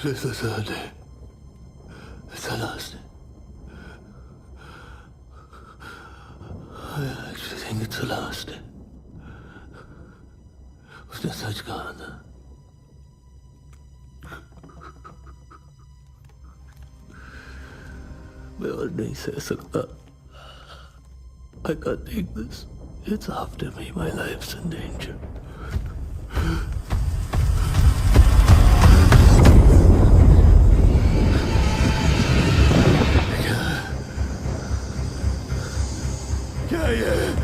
This is the day. It's the last day. I actually think it's the last day. उसने सच कहा था. मैं और नहीं सह सकता. I can't take this. It's after me. My life's in danger. क्या ये?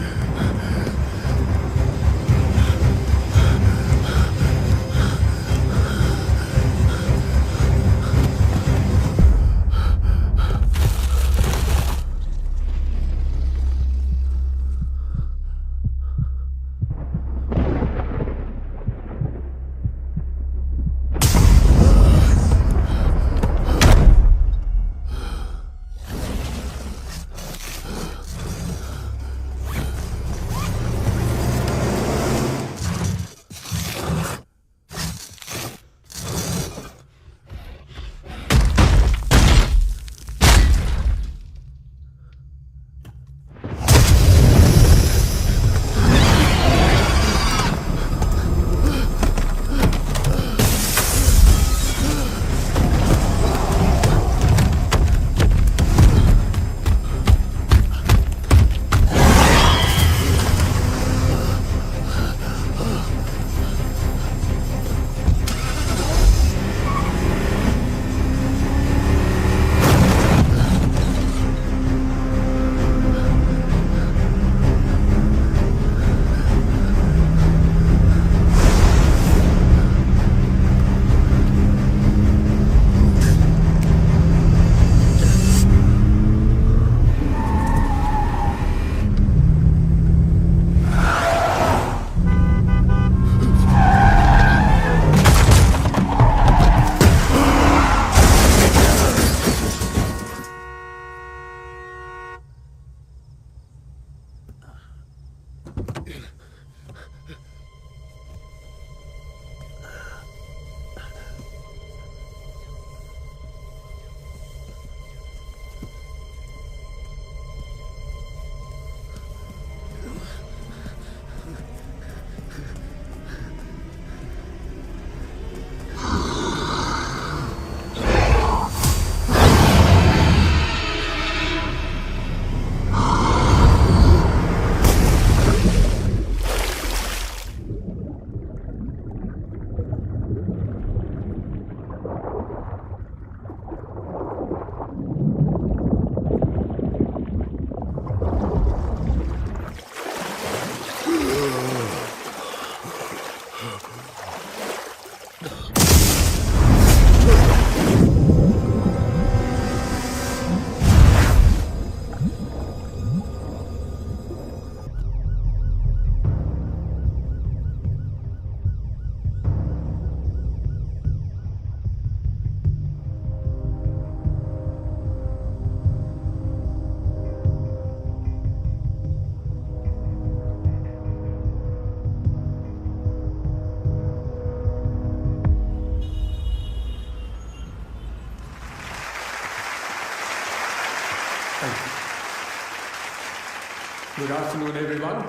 Good afternoon, everyone.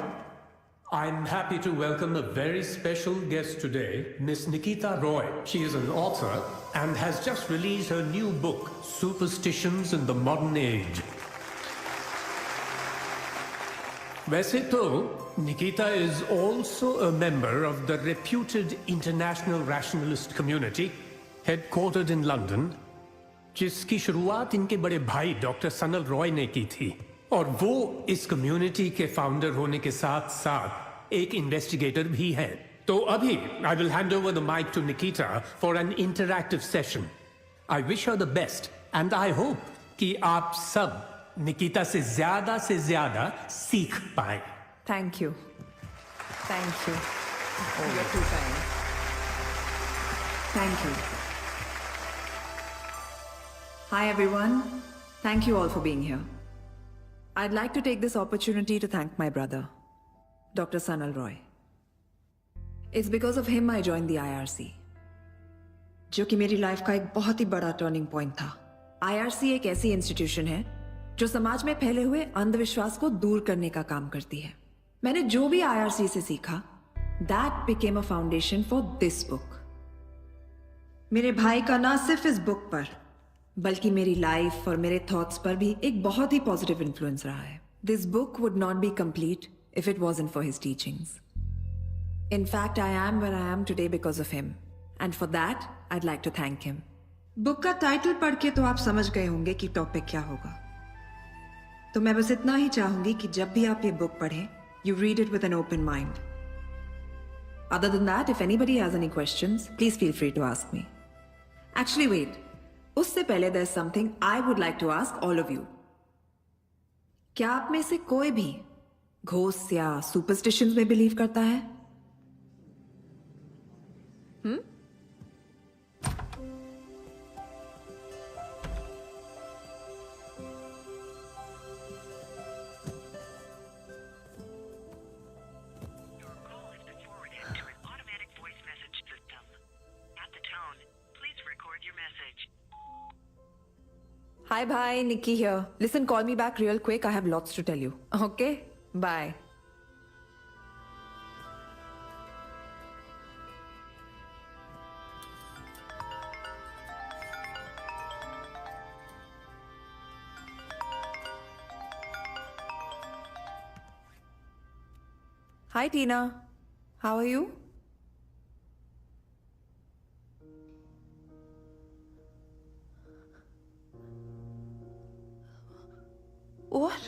I'm happy to welcome a very special guest today, Miss Nikita Roy. She is an author and has just released her new book, Superstitions in the Modern Age. वैसे तो Nikita is also a member of the reputed international rationalist community, headquartered in London, जिसकी शुरुआत इनके बड़े भाई doctor Sanal Roy ने की थी और वो इस कम्युनिटी के फाउंडर होने के साथ साथ एक इन्वेस्टिगेटर भी है। तो अभी I will hand over the mic to Nikita for an interactive session. I wish her the best and I hope कि आप सब निकिता से ज्यादा सीख पाए। Thank you. Thank you. You're too kind. Thank you. Hi everyone. Thank you all for being here. I'd like to take this opportunity to thank my brother, Dr. Sanal Roy. It's because of him I joined the IRC. जो कि मेरी life का एक बहुत ही बड़ा turning point था। IRC एक ऐसी इंस्टीट्यूशन है जो समाज में फैले हुए अंधविश्वास को दूर करने का काम करती है। मैंने जो भी आईआरसी से सीखा, that became a foundation for this book. मेरे भाई का ना सिर्फ इस बुक पर बल्कि मेरी लाइफ और मेरे थॉट्स पर भी एक बहुत ही पॉजिटिव इन्फ्लुएंस रहा है। This book would not be complete if it wasn't for his teachings. In fact, I am where I am today because of him. And for that, I'd like to thank him. Book का title पढ़ के तो आप समझ गए होंगे कि topic क्या होगा। तो मैं बस इतना ही चाहूंगी कि जब भी आप ये बुक पढ़ें, you read it with an open mind. Other than that, if anybody has any questions, please feel free to ask me. Actually, wait. उससे पहले there's something I would like to ask all of you. क्या आप में से कोई भी ghost या superstitions में बिलीव करता है? Hi, bye. Nikki here. Listen, call me back real quick. I have lots to tell you. Okay? Bye. Hi, Tina. How are you? What?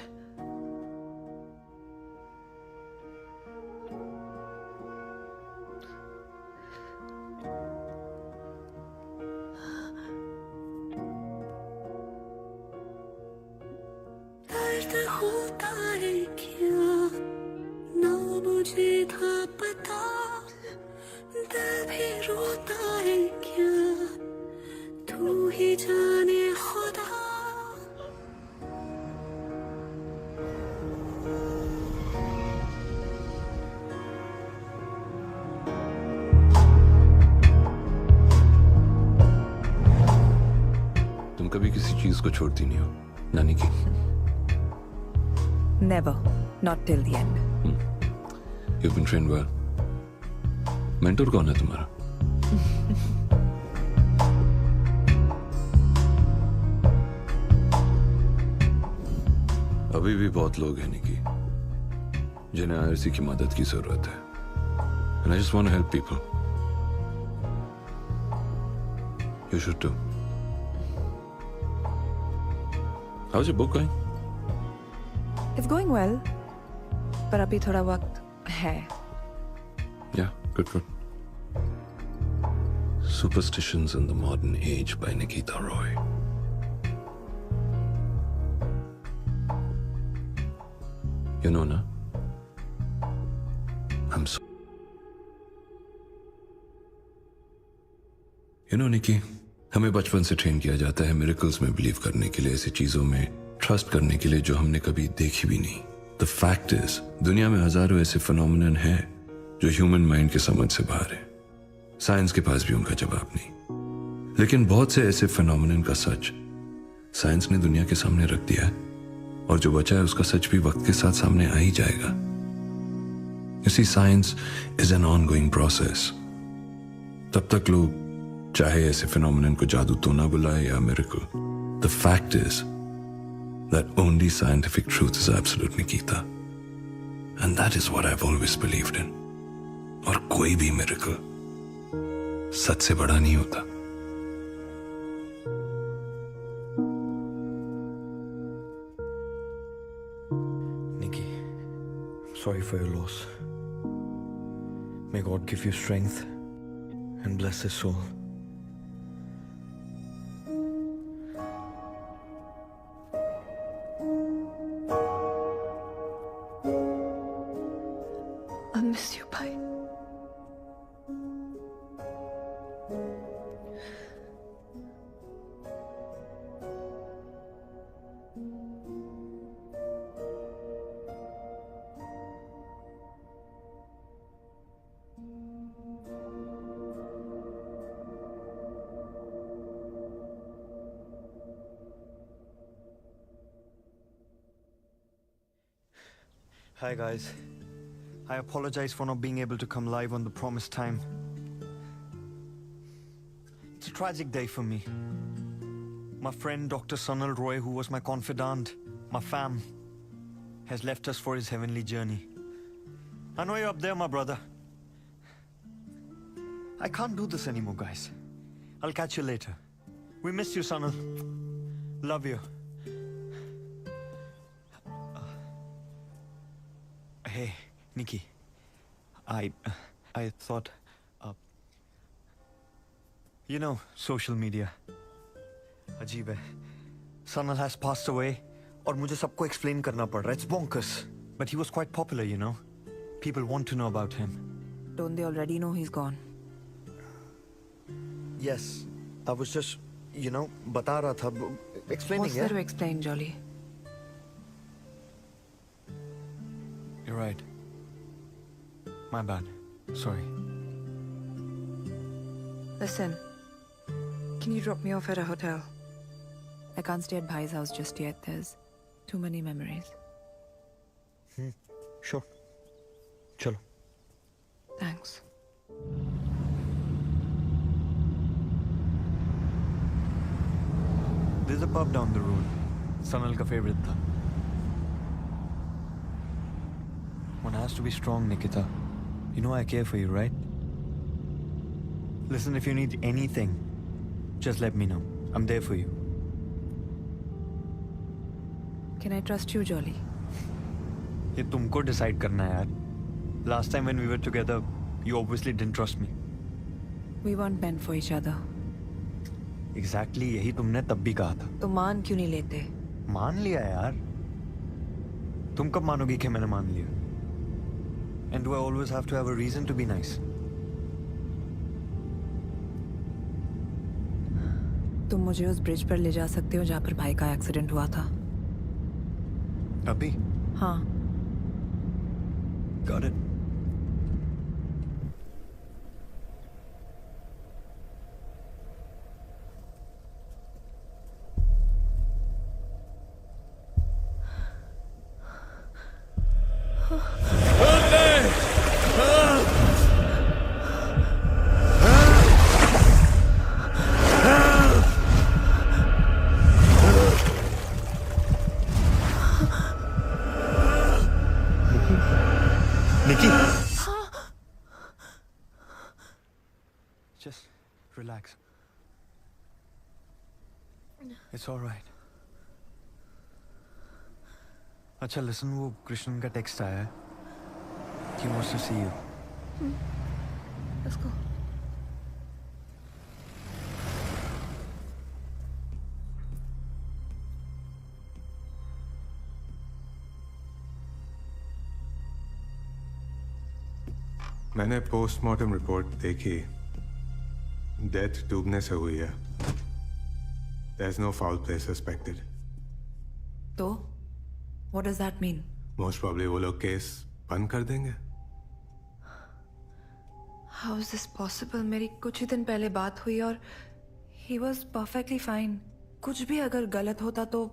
दर्द होता है क्या ना मुझे था पता, दिल भी रोता है क्या तू ही जाने खुदा। तुम कभी किसी चीज को छोड़ती नहीं हो नानी की। Never. Not till the end. You've been trained well. Mentor कौन है तुम्हारा? अभी भी बहुत लोग हैं निकी जिन्हें आईआरसी की मदद की जरूरत है। And I just want to help people. You should too. How's your book going? It's going well. पर अभी थोड़ा वक्त है। Yeah, good, good. Superstitions in the Modern Age by Nikita Roy. You know, na? I'm so... You know, Nikki, हमें बचपन से train किया जाता है मिरेकल्स में बिलीव करने के लिए, ऐसी चीजों में ट्रस्ट करने के लिए जो हमने कभी देखी भी नहीं। द फैक्ट इज दुनिया में हजारों ऐसे फिनोमिनन हैं जो ह्यूमन माइंड के समझ से बाहर है। साइंस के पास भी उनका जवाब नहीं। लेकिन बहुत से ऐसे फिनोमिनन का सच साइंस ने दुनिया के सामने रख दिया है, और जो बचा है उसका सच भी वक्त के साथ सामने आ ही जाएगा। You see, science is an ongoing process. तब तक लोग चाहे ऐसे फिनोमिनन को जादू तो ना बुलाए या miracle, the fact is that only scientific truth is absolute, Nikita. And that is what I've always believed in. और कोई भी मिरेकल सच से बड़ा नहीं होता। Nikki, I'm sorry for your loss. May God give you strength and bless his soul. I miss you, bye. Hi guys. I apologize for not being able to come live on the promised time. It's a tragic day for me. My friend Dr. Sanal Roy, who was my confidant, my fam, has left us for his heavenly journey. I know you're up there, my brother. I can't do this anymore, guys. I'll catch you later. We miss you, Sanal. Love you. Hey, Nikki. I thought, you know, social media. अजीब है. Sanal has passed away, और मुझे सबको explain करना पड़ रहा है. It's bonkers. But he was quite popular, you know. People want to know about him. Don't they already know he's gone? Yes, I was just, you know, बता रहा था, explaining. What's there to explain, Jolly? You're right. My bad. Sorry. Listen, can you drop me off at a hotel? I can't stay at Bhai's house just yet. There's too many memories. Sure. Chalo. Thanks. There's a pub down the road. Sanal ka favorite tha. One has to be strong, Nikita. You know I care for you, right? Listen, if you need anything, just let me know. I'm there for you. Can I trust you, Jolly? ये तुमको decide करना है यार. Last time when we were together, you obviously didn't trust me. We weren't meant for each other. Exactly यही तुमने तब भी कहा था. तो मान क्यों नहीं लेते? मान लिया यार. तुम कब मानोगी कि मैंने मान लिया? And do I always have to have a reason to be nice? तुम मुझे उस ब्रिज पर ले जा सकते हो जहाँ पर भाई का एक्सीडेंट हुआ था? अभी? हाँ. Got it. Nikki! Just relax. It's all right. अच्छा listen, वो कृष्णन का टेक्स्ट आया है. He wants to see you. Let's go. मैंने पोस्टमार्टम रिपोर्ट देखी. डेथ डूबने से हुई है. There's no foul play suspected. तो? What does that mean? Most probably वो लोग केस बंद कर देंगे. How is this possible? मेरी कुछ ही दिन पहले बात हुई और he was perfectly fine. कुछ भी अगर गलत होता तो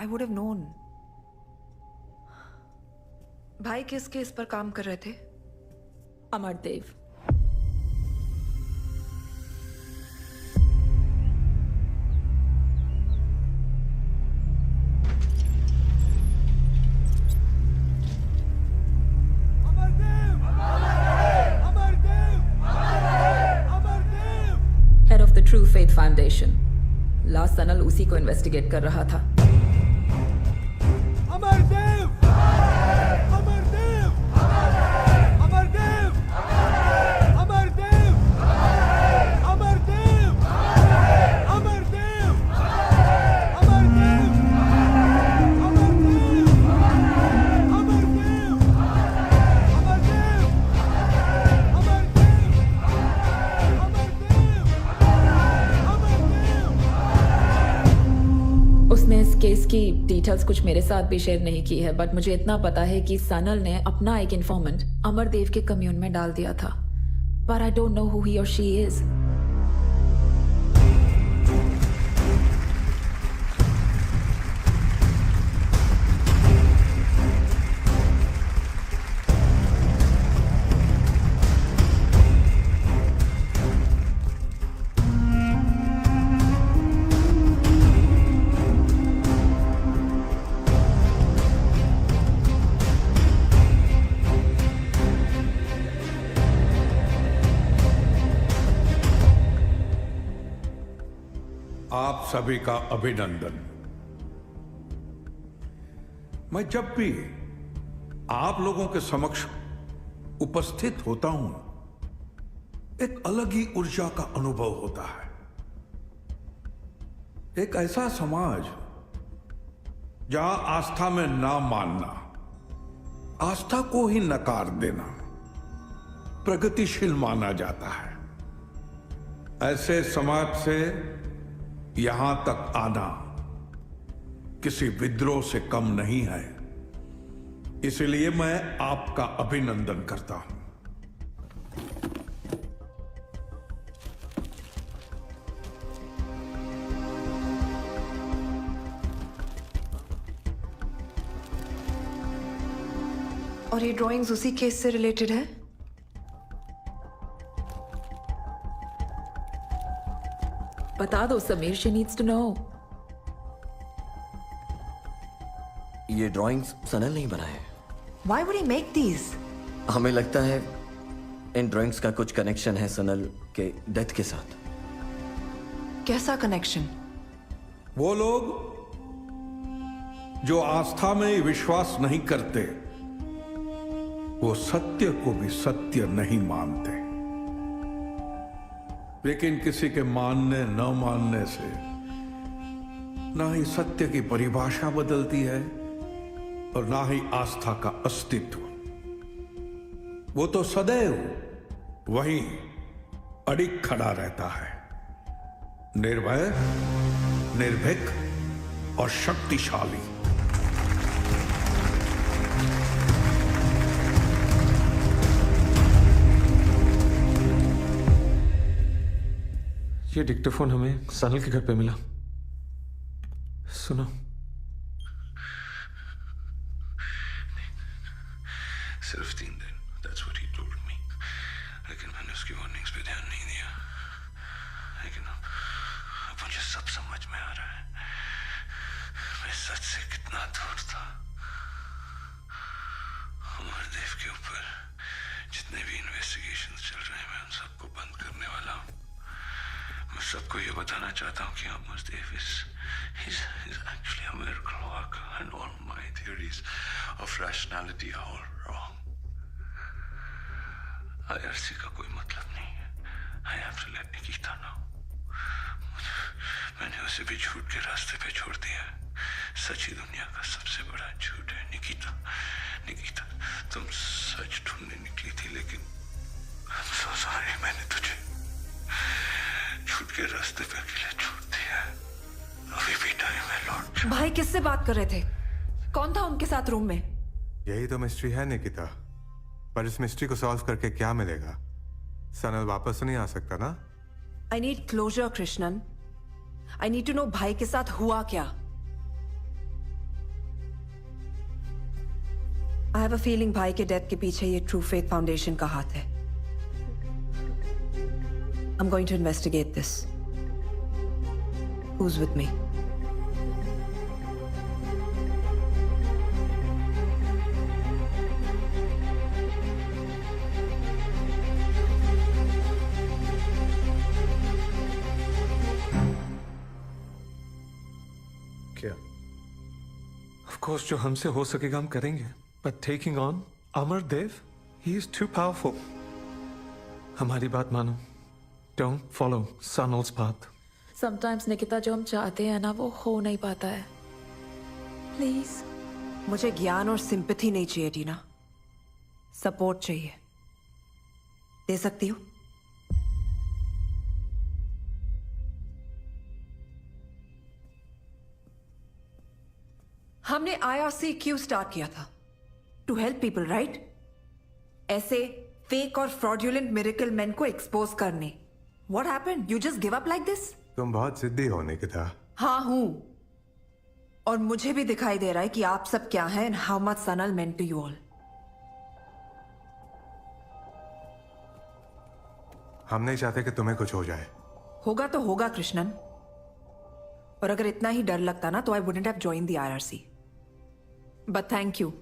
I would have known. भाई किस केस पर काम कर रहे थे? Amardev. Head of the true faith foundation. Last Sanal उसी को इन्वेस्टिगेट कर रहा था. उसने इस केस की डिटेल्स कुछ मेरे साथ भी शेयर नहीं की है, बट मुझे इतना पता है कि सनल ने अपना एक इन्फॉर्मेंट अमरदेव के कम्यून में डाल दिया था. But I don't know who he और शी इज. आप सभी का अभिनंदन। मैं जब भी आप लोगों के समक्ष उपस्थित होता हूं, एक अलग ही ऊर्जा का अनुभव होता है। एक ऐसा समाज जहां आस्था में ना मानना, आस्था को ही नकार देना प्रगतिशील माना जाता है। ऐसे समाज से यहां तक आना किसी विद्रोह से कम नहीं है। इसलिए मैं आपका अभिनंदन करता हूं। और ये ड्राइंग्स उसी केस से रिलेटेड है? बता दो Sameer, she needs to know. ये ड्राइंग्स सनल नहीं बनाए। Why would he make these? हमें लगता है इन ड्राइंग्स का कुछ कनेक्शन है सनल के डेथ के साथ। कैसा कनेक्शन? वो लोग जो आस्था में विश्वास नहीं करते, वो सत्य को भी सत्य नहीं मानते। लेकिन किसी के मानने न मानने से ना ही सत्य की परिभाषा बदलती है और ना ही आस्था का अस्तित्व। वो तो सदैव वहीं अडिग खड़ा रहता है, निर्भय, निर्भीक और शक्तिशाली। ये डिक्टोफोन हमें सनल के घर पे मिला। सुनो। सिर्फ 3 दिन, that's what he told me. लेकिन मैंने उसकी वार्निंग्स पे ध्यान नहीं दिया। लेकिन अब मुझे सब समझ में आ रहा है। मैं सच से कितना दूर था। अमरदेव के ऊपर जितने भी इन्वेस्टिगेशंस चल रहे हैं, मैं उन सबको बंद करने वाला हूँ। मैं सबको ये बताना चाहता हूँ कि Amardev is actually a miracle worker and all my theories of rationality are all wrong. IRC का कोई मतलब नहीं है। I have to let Nikita know. मैंने उसे भी झूठ के रास्ते पे छोड़ दिया। सच ही दुनिया का सबसे बड़ा झूठ है। निकिता, तुम सच ढूंढने निकली थी, लेकिन I'm so sorry, मैंने तुझे झूठ के रास्ते पे अकेले छोड़ दिया। अभी भी टाइम है लौट। भाई किससे बात कर रहे थे? कौन था उनके साथ रूम में? यही तो मिस्ट्री है निकिता। पर इस मिस्ट्री को सॉल्व करके क्या मिलेगा? सनल वापस तो नहीं आ सकता ना? I need closure, Krishnan. I need to know भाई के साथ हुआ क्या? I have a feeling भाई के डेथ के पीछे ये ट्रू फेथ फाउंडेशन का हाथ है। I'm going to investigate this. Who's with me? क्या? Of course, जो हमसे हो सकेगा हम करेंगे। But taking on Amardev, he is too powerful. हमारी बात मानो। Don't follow Sanal's path. Sometimes Nikita, जो हम चाहते हैं ना, वो हो नहीं पाता है। प्लीज। मुझे ज्ञान और सिंपैथी नहीं चाहिए टीना, सपोर्ट चाहिए। दे सकती हो? हमने IRC क्यों स्टार्ट किया था? To help people, right? ऐसे फेक और फ्रॉडुलेंट मिरेकल मैन को एक्सपोज करने। What happened? You just give up like this? तुम बहुत जिद्दी हो निकिता। हाँ हूं, और मुझे भी दिखाई दे रहा है कि आप सब क्या हैं and how much Sanal meant to you all. हम नहीं चाहते कि तुम्हें कुछ हो जाए। होगा तो होगा कृष्णन, और अगर इतना ही डर लगता ना तो I wouldn't have joined the IRC. But thank you.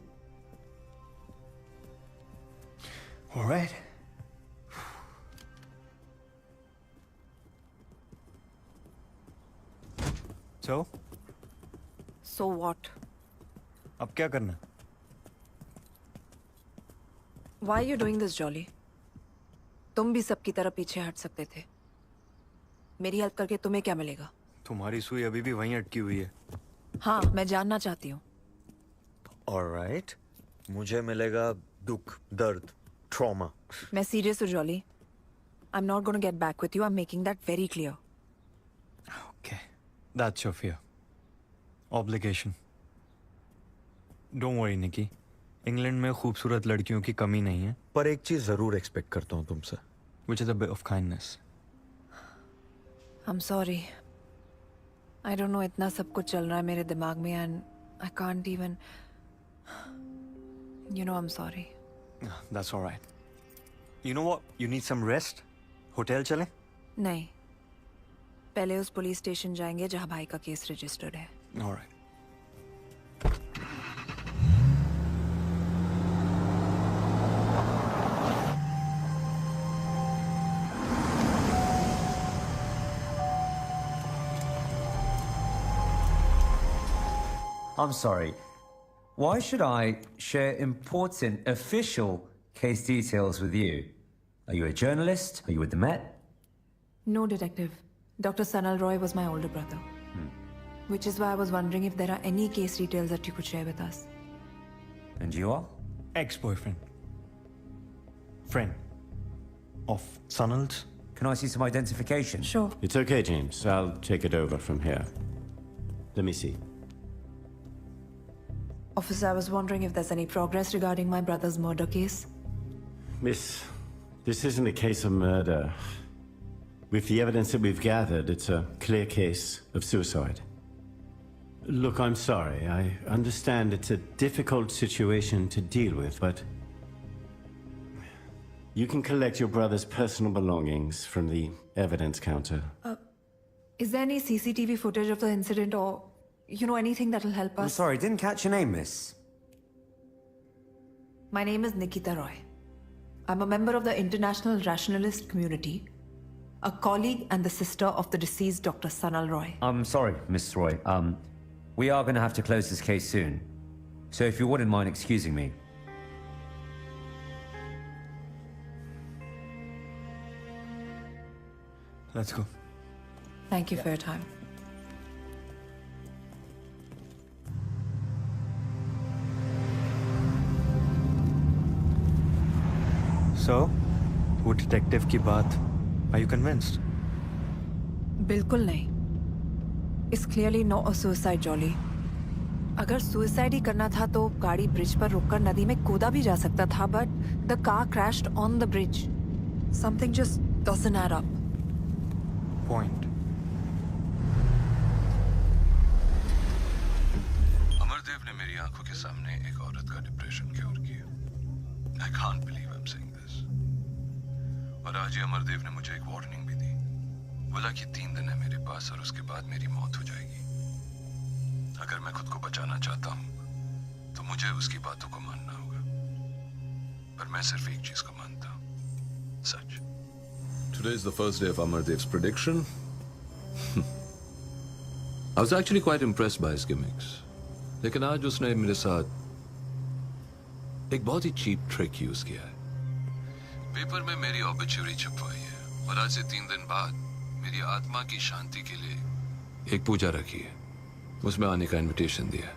All right. So, So what? अब क्या करना? Why are you doing this, Jolly? तुम भी सबकी तरह पीछे हट सकते थे। मेरी हेल्प करके तुम्हें क्या मिलेगा? तुम्हारी सुई अभी भी वहीं अटकी हुई है। हाँ, मैं जानना चाहती हूँ। Alright, मुझे मिलेगा दुख, दर्द, trauma. मैं सीरियस हूँ, jolly. I'm not going to get back with you. I'm making that very clear. Okay, that's your fear. Obligation. Don't worry, Nikki. England में खूबसूरत लड़कियों की कमी नहीं है, पर एक चीज जरूर एक्सपेक्ट करता हूँ तुमसे, which is a bit of kindness. I'm sorry. I don't know, इतना सब कुछ चल रहा है मेरे दिमाग में and I can't even. You know, I'm sorry. That's all right. You know what? You need some rest. Hotel चलें? नहीं, पहले उस पुलिस स्टेशन जाएंगे जहाँ भाई का केस रजिस्टर्ड है। All right. I'm sorry. Why should I share important official case details with you? Are you a journalist? Are you with the Met? No, detective. Dr. Sanal Roy was my older brother. Which is why I was wondering if there are any case details that you could share with us. And you are? Ex-boyfriend. Friend. Of Sanal's. Can I see some identification? Sure. It's okay, James. I'll take it over from here. Let me see. Officer, I was wondering if there's any progress regarding my brother's murder case. Miss, this isn't a case of murder. With the evidence that we've gathered, it's a clear case of suicide. Look, I'm sorry. I understand it's a difficult situation to deal with, but you can collect your brother's personal belongings from the evidence counter. Is there any CCTV footage of the incident or, you know, anything that'll help I'm us? sorry, didn't catch your name, miss. My name is Nikita Roy. I'm a member of the International Rationalist Community, a colleague and the sister of the deceased Dr. Sanal Roy. I'm sorry, Miss Roy. We are going to have to close this case soon. So if you wouldn't mind excusing me. Let's go. Thank you for your time. So, वो detective की बात, are you convinced? बिल्कुल नहीं. It's clearly not a suicide, Jolly. अगर suicide ही करना था तो गाड़ी ब्रिज पर रुककर नदी में कूदा भी जा सकता था, but the car crashed on the bridge. Something just doesn't add up. Point. Amardev ने मेरी आंखों के सामने एक औरत का डिप्रेशन क्योर किया। I can't believe I'm saying this. और आज ही अमरदेव ने मुझे एक वार्निंग भी दी। बोला कि 3 दिन है मेरे पास और उसके बाद मेरी मौत हो जाएगी। अगर मैं खुद को बचाना चाहता हूँ, तो मुझे उसकी बातों को मानना होगा। पर मैं सिर्फ एक चीज को मानता हूँ, सच। Today is the first day of Amardev's prediction. I was actually quite impressed by his gimmicks. लेकिन आज उसने मेरे साथ एक बहुत ही चीप ट्रिक यूज किया है। पेपर में मेरी ऑबिचुरी छपवाई है और आज से 3 दिन बाद मेरी आत्मा की शांति के लिए एक पूजा रखी है। उसमें आने का इनविटेशन दिया है।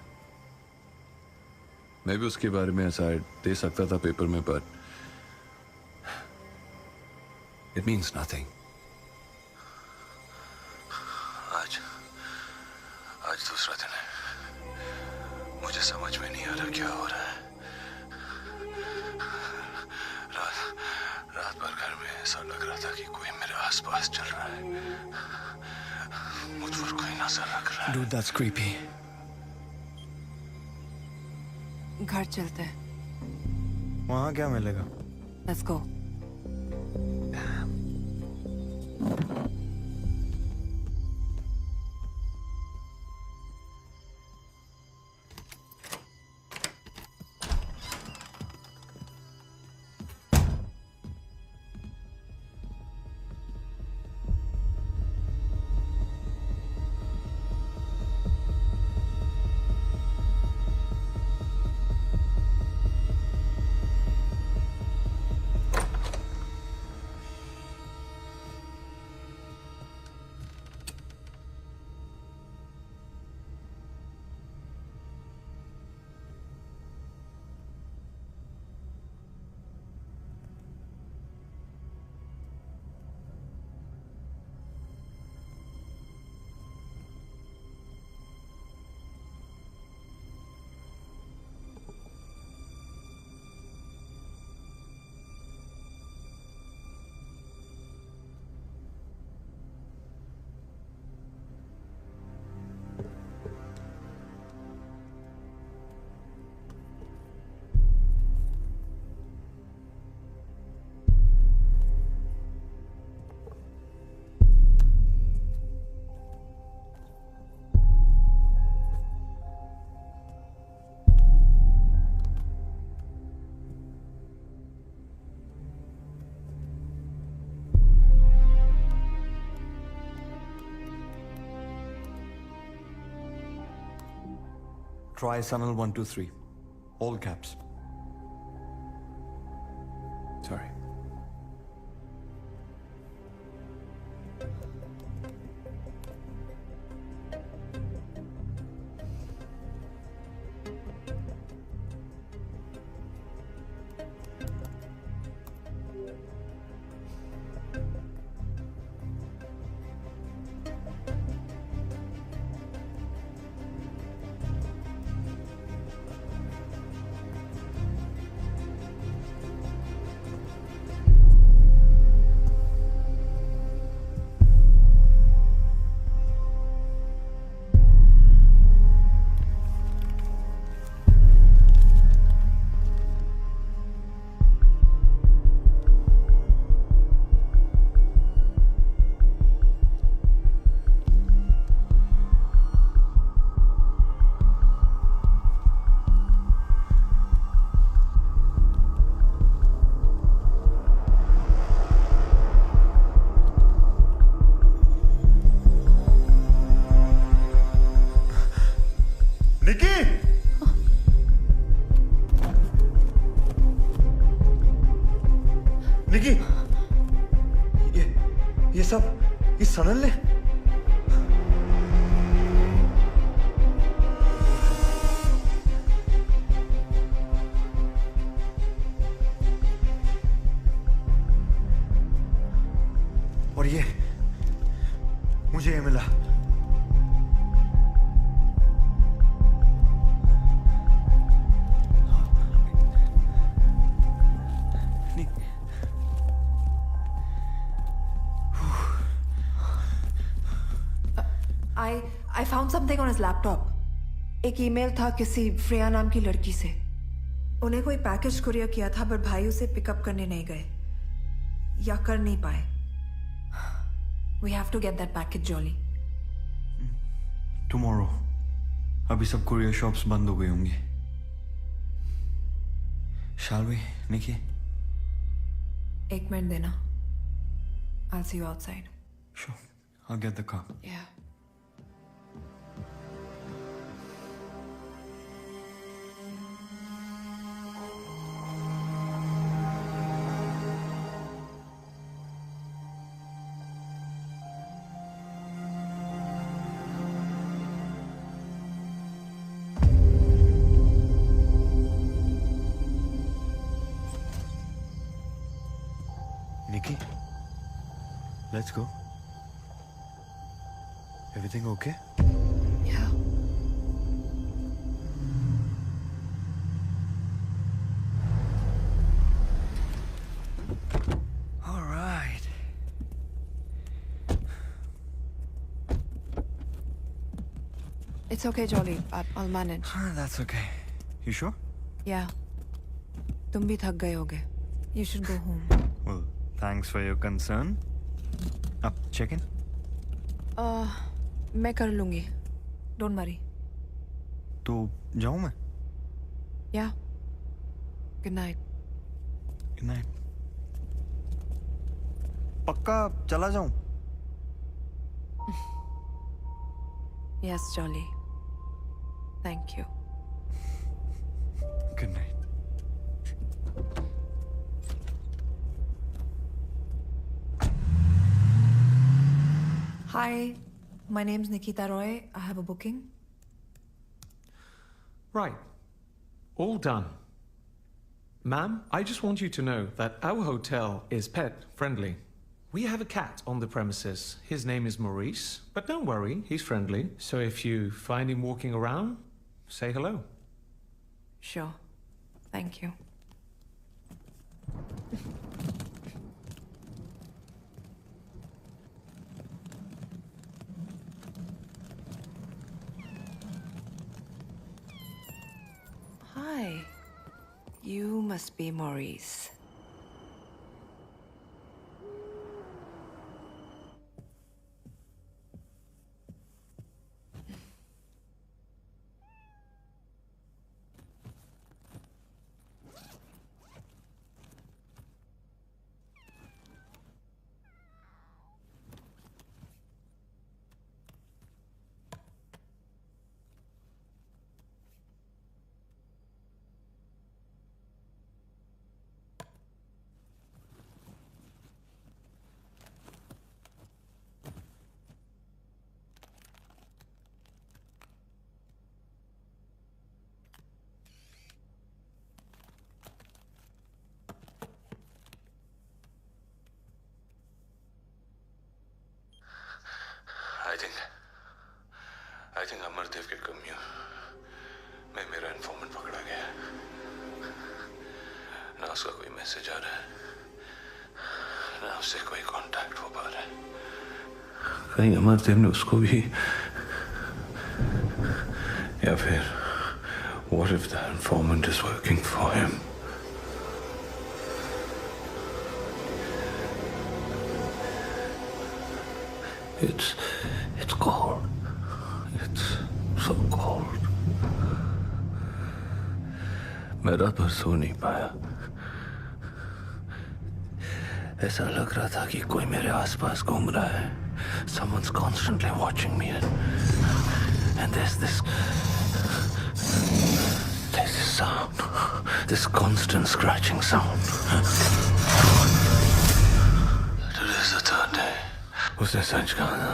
मैं भी उसके बारे में ऐसा दे सकता था पेपर में, पर इट मीन्स नथिंग। आज दूसरा दिन है। मुझे समझ में नहीं आ रहा क्या हो रहा है। रात भर घर में ऐसा लग रहा था कि कोई मेरे आसपास चल रहा है। मुझ पर कोई नजर रख रहा है। Dude, that's creepy. घर चलते हैं। वहाँ क्या मिलेगा? Let's go. Try Sunil 123. All caps. Sorry. निकी! निकी! ये सब इस सनल ने? और ये मुझे ये मिला। I found something on his laptop. एक ईमेल था किसी फ्रेया नाम की लड़की से। उन्हें कोई पैकेज कुरियर किया था, पर भाई उसे पिकअप करने नहीं गए या कर नहीं पाए। We have to get that package, Jolly. Tomorrow. अभी सब कुरियर शॉप्स बंद हो गई होंगी। Shall we, Nikki? एक मिनट देना। I'll see you outside. Sure. I'll get the car. Yeah. Nikki, let's go. Everything okay? Yeah. All right. It's okay, Jolly. I'll manage. That's okay. You sure? Yeah. तुम भी थक गए होगे. You should go home. Well, thanks for your concern. Up, check in. मैं कर लूंगी. Don't worry. तो जाऊं मैं? Yeah. Good night. Good night. पक्का चला जाऊं? Yes, Jolly. Thank you. Good night. Hi, my name's Nikita Roy. I have a booking. Right. All done. Ma'am, I just want you to know that our hotel is pet friendly. We have a cat on the premises. His name is Maurice, but don't worry, he's friendly. So if you find him walking around, say hello. Sure. Thank you. Hi. You must be Maurice. Message आ रहा है, ना उससे कोई contact हो पा रहा है। कहीं अमरदेव ने उसको भी, या फिर what if the informant is working for him? It's cold. It's so cold. मैं रात भर सो नहीं पाया। ऐसा लग रहा था कि कोई मेरे आसपास घूम रहा है। Someone's constantly watching me, and there's this sound, this constant scratching sound. Today's the third day. उसने सच कहा ना।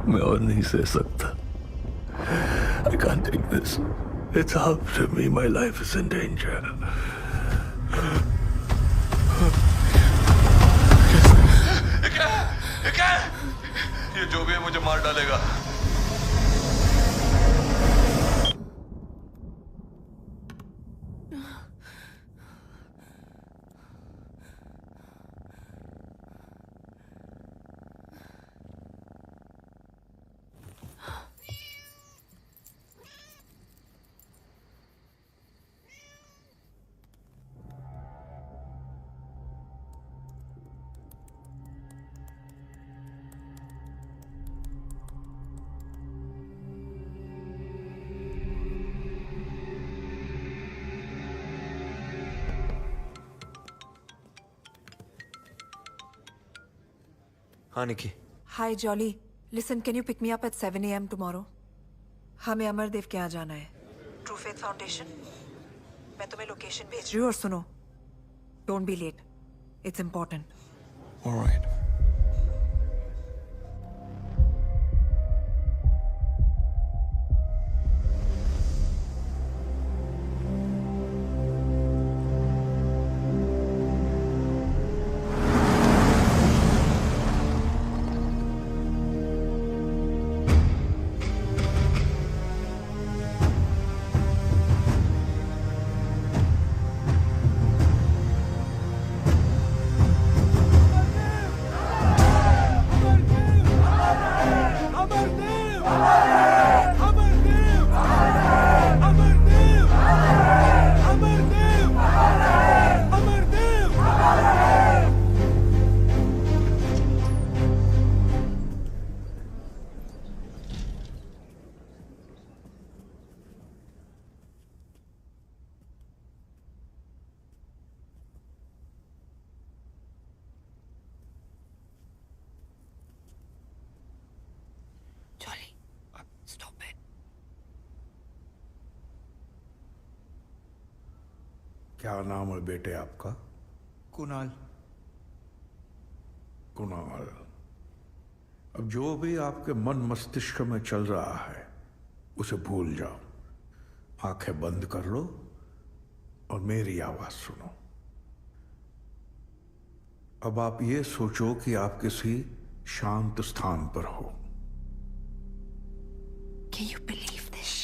मैं और नहीं सह सकता। I can't take this. It's after me. My life is in danger. ये जो भी है मुझे मार डालेगा। हाँ Nikki. Hi Jolly, listen, can you pick me up at 7 AM tomorrow? हमें अमरदेव के यहाँ जाना है, ट्रू फेथ फाउंडेशन। मैं तुम्हें लोकेशन भेज रही हूँ, और सुनो, don't be late, it's important. Alright. क्या नाम है बेटे आपका? कुणाल। कुणाल, अब जो भी आपके मन मस्तिष्क में चल रहा है उसे भूल जाओ। आंखें बंद कर लो और मेरी आवाज सुनो। अब आप ये सोचो कि आप किसी शांत स्थान पर हो। Can you believe this?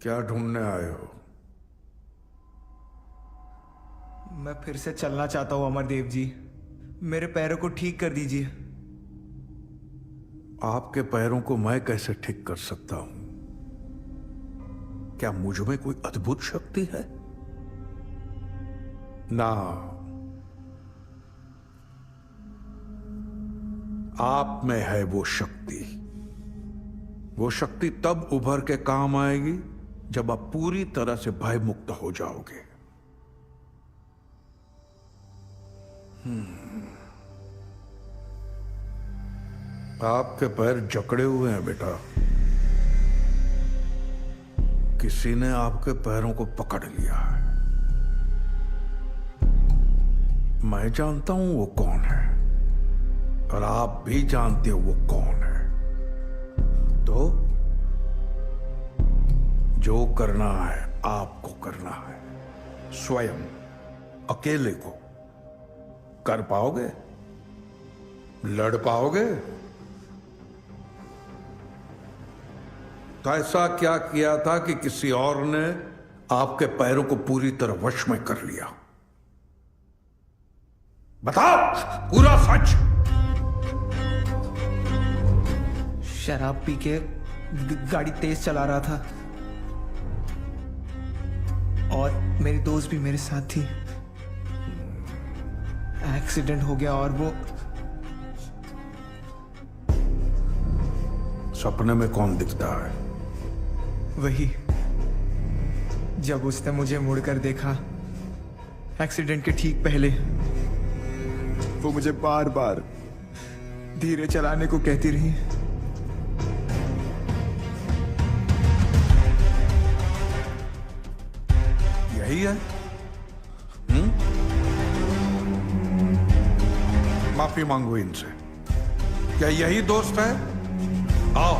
क्या ढूंढने आए हो? मैं फिर से चलना चाहता हूं अमरदेव जी, मेरे पैरों को ठीक कर दीजिए। आपके पैरों को मैं कैसे ठीक कर सकता हूं? क्या मुझ में कोई अद्भुत शक्ति है? ना, आप में है वो शक्ति। वो शक्ति तब उभर के काम आएगी जब आप पूरी तरह से भय मुक्त हो जाओगे। आपके पैर जकड़े हुए हैं बेटा। किसी ने आपके पैरों को पकड़ लिया है। मैं जानता हूं वो कौन है, और आप भी जानते हो वो कौन है। तो जो करना है आपको करना है, स्वयं अकेले को। कर पाओगे? लड़ पाओगे? तो ऐसा क्या किया था कि किसी और ने आपके पैरों को पूरी तरह वश में कर लिया? बताओ पूरा सच। शराब पी के गाड़ी तेज चला रहा था और मेरी दोस्त भी मेरे साथ थी। एक्सीडेंट हो गया और वो सपने में कौन दिखता है? वही, जब उसने मुझे मुड़कर देखा एक्सीडेंट के ठीक पहले, वो मुझे बार बार धीरे चलाने को कहती रही। यही है? माफी मांगो इनसे। क्या यही दोस्त है? आओ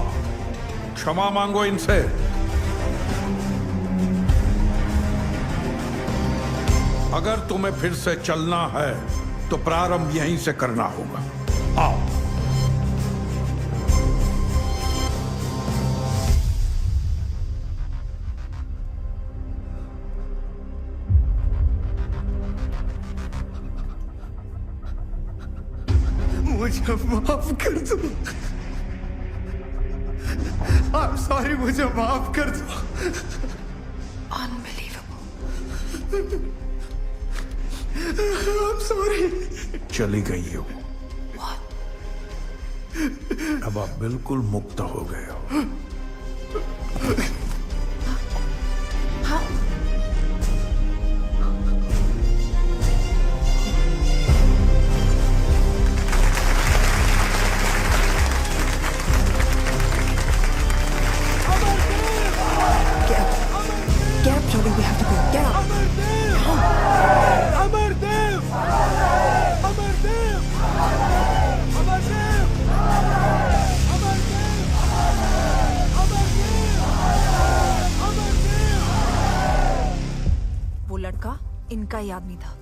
क्षमा मांगो इनसे। अगर तुम्हें फिर से चलना है तो प्रारंभ यहीं से करना होगा। आओ। मुझे माफ कर दो। I'm sorry, मुझे माफ कर दो। Unbelievable. I'm sorry. चली गई हो। अब आप बिल्कुल मुक्त हो गए हो। Get up, Jolly. We have to go. Get up. वो लड़का इनका ही आदमी था।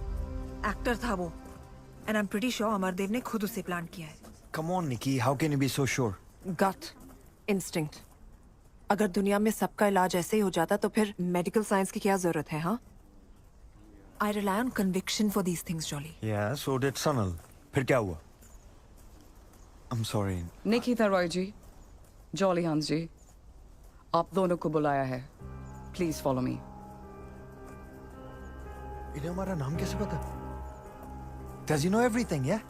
एक्टर था वो। And I am pretty sure Amardev ने खुद उसे प्लान किया है। Come on, Nikki. How can you be so sure? Gut instinct. अगर दुनिया में सबका इलाज ऐसे ही हो जाता तो फिर मेडिकल साइंस की क्या जरूरत है? हाँ, I rely on conviction for these things, Jolly. Yeah, so did Sanal. फिर क्या हुआ? I'm sorry. निकिता रॉय जी, जॉली हंस जी, आप दोनों को बुलाया है। Please follow me. इन्हें हमारा नाम कैसे पता? Does he know everything, yeah?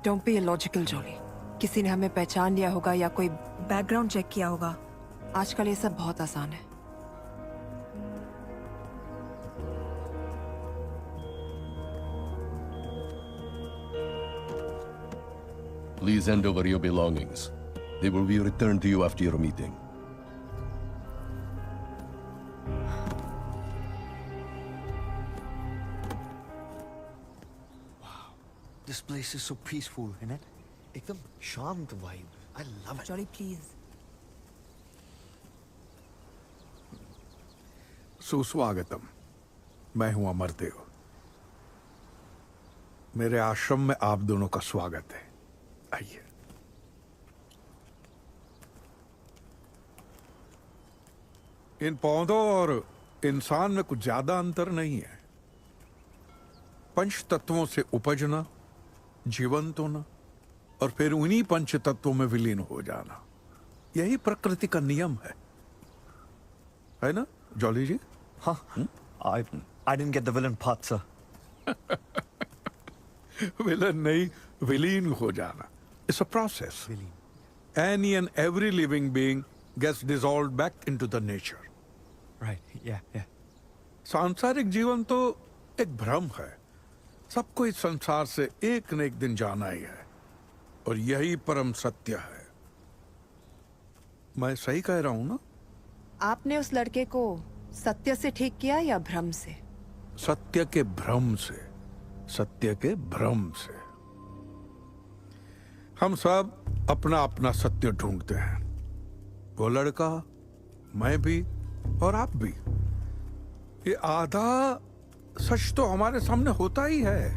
Don't be illogical, jolly. किसी ने हमें पहचान लिया होगा या कोई बैकग्राउंड चेक किया होगा। आजकल ये सब बहुत आसान है। Please hand over your belongings. They will be returned to you after your meeting. This place is so peaceful, isn't it? एकदम शांत vibe. I love it. Jolly please. सुस्वागतम। मैं हूं अमरदेव। मेरे आश्रम में आप दोनों का स्वागत है। आइए। इन पौधों और इंसान में कुछ ज्यादा अंतर नहीं है। पंच तत्वों से उपजना, जीवंत होना और फिर उन्हीं पंच तत्वों में विलीन हो जाना, यही प्रकृति का नियम है ना जॉली जी? हाँ। I didn't get the villain part, sir. Villain नहीं, विलीन हो जाना। It's a process. Any and every living being gets dissolved back into the nature. Right. Yeah. सांसारिक जीवन तो एक भ्रम है। सबको इस संसार से एक न एक दिन जाना ही है और यही परम सत्य है। मैं सही कह रहा हूं ना? आपने उस लड़के को सत्य से ठीक किया या भ्रम से? सत्य के भ्रम से। सत्य के भ्रम से। हम सब अपना अपना सत्य ढूंढते हैं। वो लड़का, मैं भी और आप भी। ये आधा सच तो हमारे सामने होता ही है।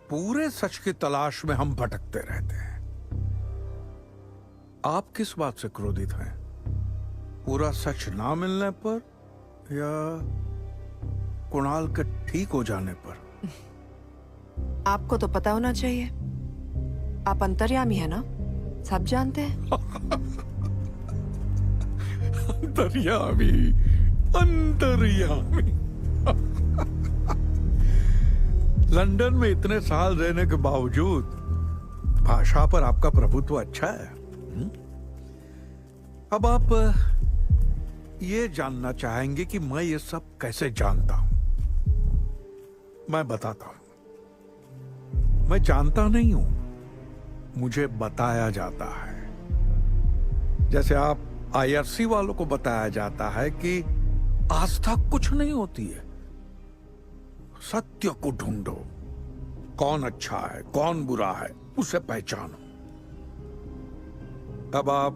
पूरे सच की तलाश में हम भटकते रहते हैं। आप किस बात से क्रोधित हैं? पूरा सच ना मिलने पर या कुणाल के ठीक हो जाने पर? आपको तो पता होना चाहिए, आप अंतर्यामी है ना, सब जानते हैं। अंतर्यामी, अंतर्यामी। लंदन में इतने साल रहने के बावजूद भाषा पर आपका प्रभुत्व अच्छा है। अब आप ये जानना चाहेंगे कि मैं ये सब कैसे जानता हूं। मैं बताता हूं। मैं जानता नहीं हूं, मुझे बताया जाता है। जैसे आप आईआरसी वालों को बताया जाता है कि आस्था कुछ नहीं होती है, सत्य को ढूंढो, कौन अच्छा है कौन बुरा है उसे पहचानो। अब आप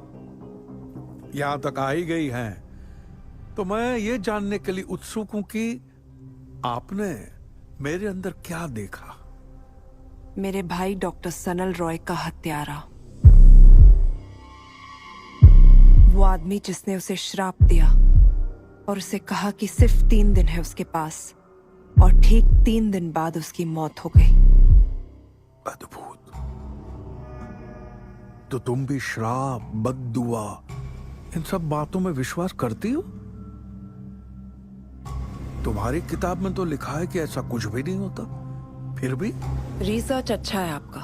यहां तक आ ही गई हैं, तो मैं ये जानने के लिए उत्सुक हूं कि आपने मेरे अंदर क्या देखा। मेरे भाई डॉक्टर सनल रॉय का हत्यारा, वो आदमी जिसने उसे श्राप दिया और उसे कहा कि सिर्फ 3 दिन है उसके पास, और ठीक 3 दिन बाद उसकी मौत हो गई। अद्भुत। तो तुम भी श्राप, बद्दुआ, इन सब बातों में विश्वास करती हो? तुम्हारी किताब में तो लिखा है कि ऐसा कुछ भी नहीं होता, फिर भी? रिसर्च अच्छा है आपका,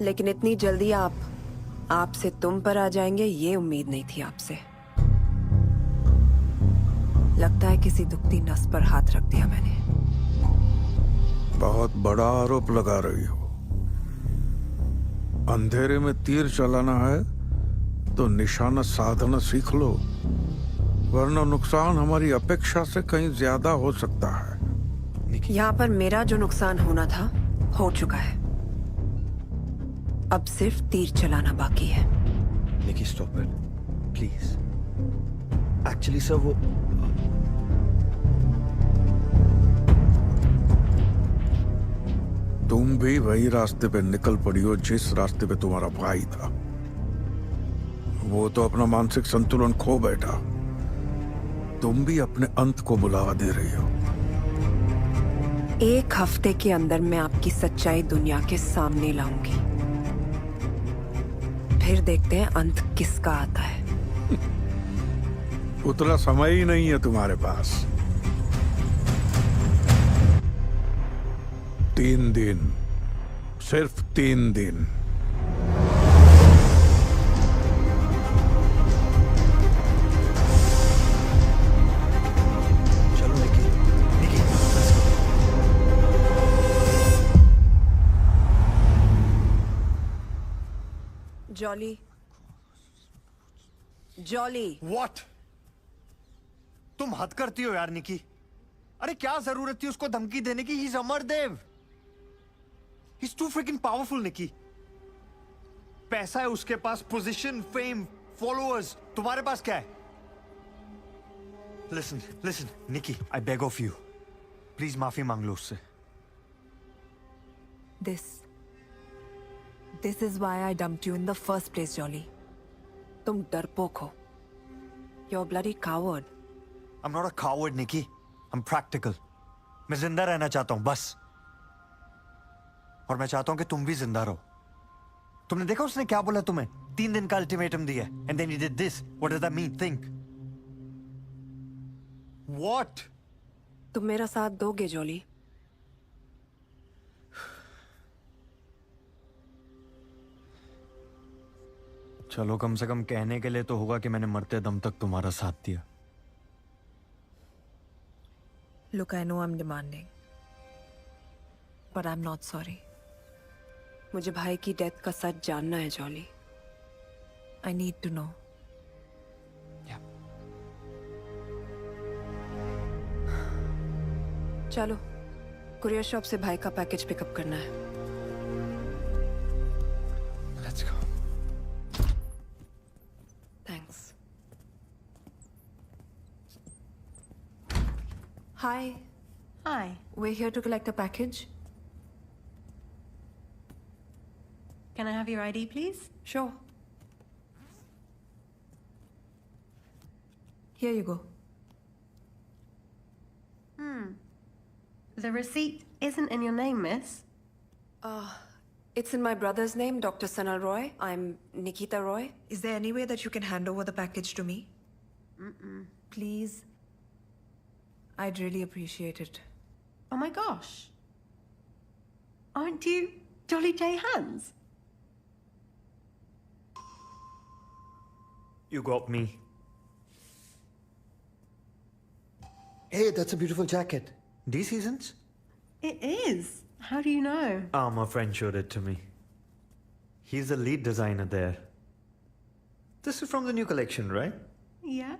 लेकिन इतनी जल्दी आप से तुम पर आ जाएंगे ये उम्मीद नहीं थी आपसे। लगता है किसी दुखती नस पर हाथ रख दिया मैंने। बहुत बड़ा आरोप लगा रही हो। अंधेरे में तीर चलाना है तो निशाना साधना सीख लो, वरना नुकसान हमारी अपेक्षा से कहीं ज्यादा हो सकता है। यहाँ पर मेरा जो नुकसान होना था हो चुका है, अब सिर्फ तीर चलाना बाकी है। Nikki stop it please. Actually sir वो तुम भी वही रास्ते पे निकल पड़ी हो जिस रास्ते पे तुम्हारा भाई था। वो तो अपना मानसिक संतुलन खो बैठा, तुम भी अपने अंत को बुलावा दे रही हो। 1 हफ्ते के अंदर मैं आपकी सच्चाई दुनिया के सामने लाऊंगी, फिर देखते हैं अंत किसका आता है। उतना समय ही नहीं है तुम्हारे पास। 3 दिन, सिर्फ 3 दिन। चलो निकी, निकी let's go. Jolly, jolly. What? तुम हद करती हो यार निकी। अरे क्या जरूरत थी उसको धमकी देने की? He's Amardev. He's too freaking powerful, निकी। पैसा है उसके पास, पोजीशन, फेम, फॉलोअर्स। तुम्हारे पास क्या है? Listen, listen, Niki, I beg of you. Please माफी मांग लो उससे। This is why I dumped you in the first place, Jolly. तुम डरपोक हो। You're a bloody coward. I'm not a coward, Nikki. I'm practical. मैं जिंदा रहना चाहता हूं बस। और मैं चाहता हूं कि तुम भी जिंदा रहो। तुमने देखा उसने क्या बोला तुम्हें? 3 दिन का अल्टीमेटम दिया। And then you did this. What does that mean? Think. What? तुम मेरा साथ दोगे जॉली? चलो कम से कम कहने के लिए तो होगा कि मैंने मरते दम तक तुम्हारा साथ दिया। Look, I know I'm demanding, but I'm not sorry. मुझे भाई की डेथ का सच जानना है jolly. I need to know. चलो, कुरियर शॉप से भाई का पैकेज पिकअप करना है। Let's go. Thanks. Hi. Hi. We're here to collect a package. Can I have your ID, please? Sure. Here you go. The receipt isn't in your name, miss. It's in my brother's name, Dr. Sanal Roy. I'm Nikita Roy. Is there any way that you can hand over the package to me? Please. I'd really appreciate it. Oh my gosh. Aren't you Jolly J. Hands? You got me. Hey, that's a beautiful jacket. These seasons? It is. How do you know? My friend showed it to me. He's the lead designer there. This is from the new collection, right? Yeah.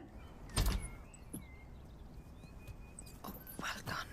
Well done.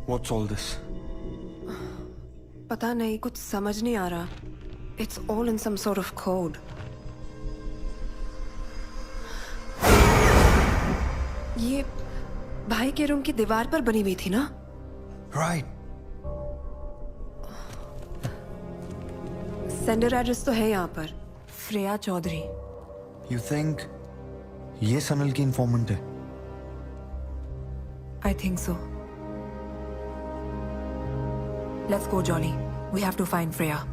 What's all this? पता नहीं, कुछ समझ नहीं आ रहा. It's all in some sort of code. ये भाई के room की दीवार पर बनी हुई थी ना? Right. सेंडर एड्रेस तो है यहाँ पर. श्रेया चौधरी. You think ये सनल की इन्फॉर्मेंट है? I think so. Let's go, Jolly. We have to find Freya.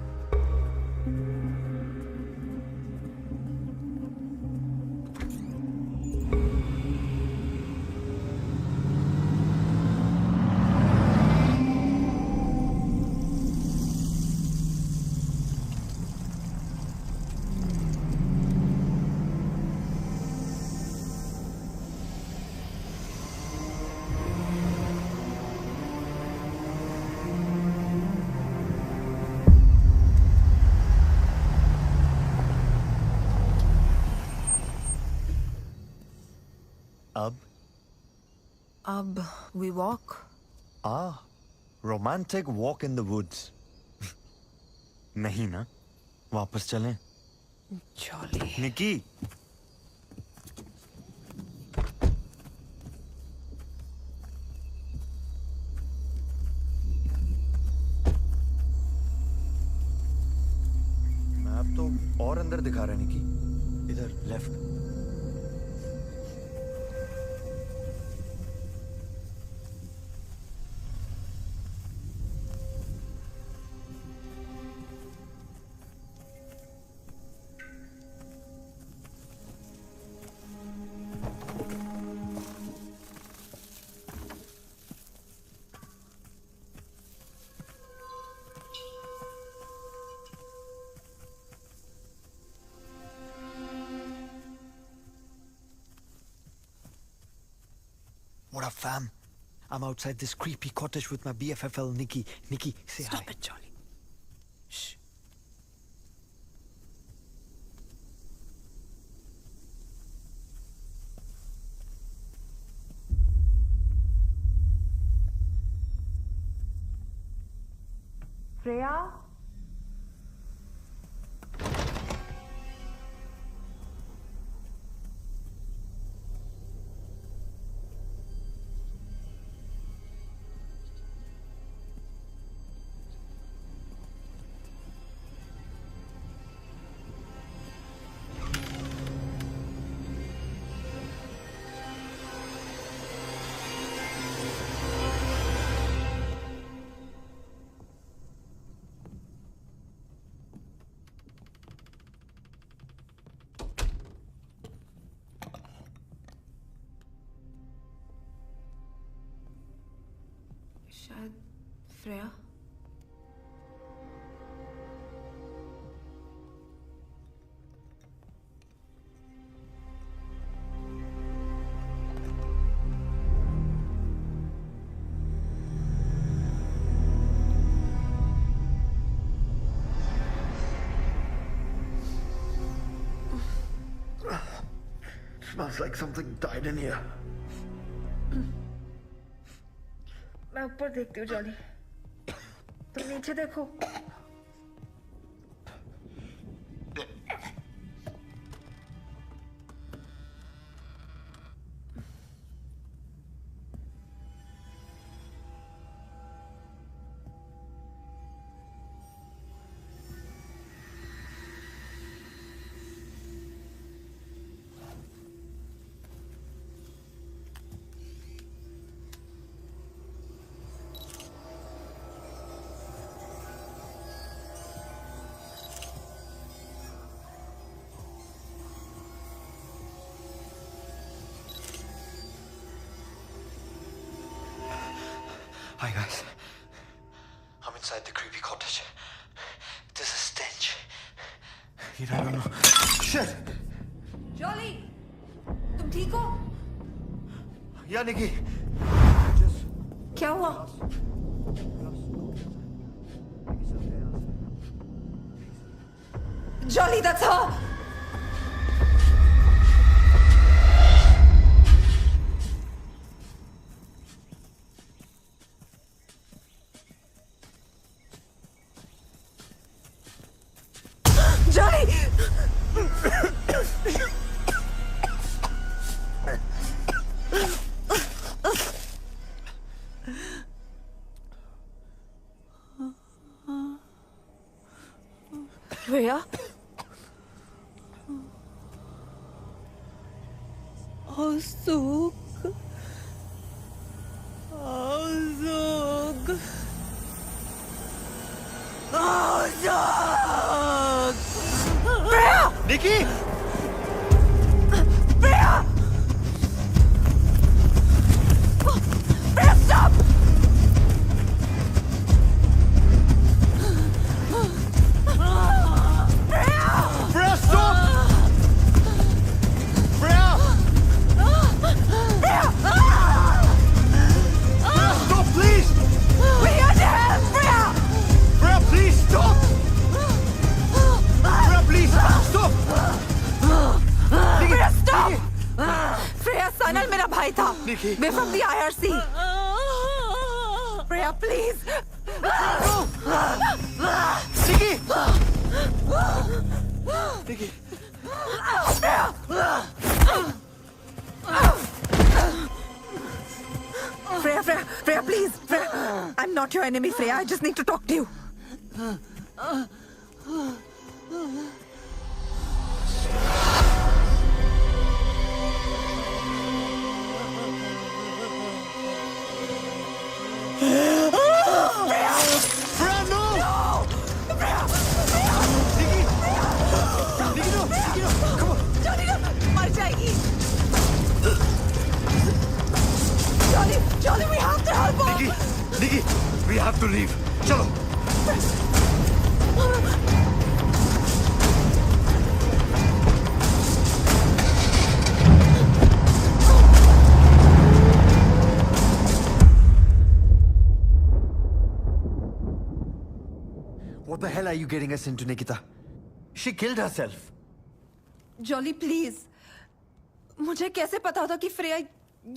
अब we walk. Romantic walk in the woods. नहीं ना? वापस चलें? Jolly. निकी. मैप तो और अंदर दिखा रहा है निकी. इधर left. What up, fam? I'm outside this creepy cottage with my BFFL, Nikki. Nikki, say hi. Stop it, Jolly. Shh. Freya? शायद Freya. smells like something died in here. मैं ऊपर देखती हूँ जॉली, तुम नीचे देखो. Hi guys. I'm inside the creepy cottage. There's a stench. I don't know. Shit! Jolly, तुम ठीक हो? Yeah, Nikki. क्या हुआ? Jolly, that's her. Johnny! Rhea? Azog. Azog. Azog! Rhea! Nikki! Rhea! Rhea, stop! Freya, stop! Freya! Rhea! Freya, stop, please! We need to help! Rhea! Freya, please stop! Freya, please stop! Freya, stop! Freya, Sanal मेरा भाई था. We're from the IRC. Freya, please. Nikki! Nikki! Freya, please. Freya, I'm not your enemy, Freya. I just need to talk to you. Freya, no! Freya! Nikki! Nikki, no! Nikki, no! Come on! Johnny, no! मर जाएगी. Johnny, we have to help her. Nikki, we have to leave. Chalo. What the hell are you getting us into, Nikita? She killed herself. Jolly, please. मुझे कैसे पता था कि Freya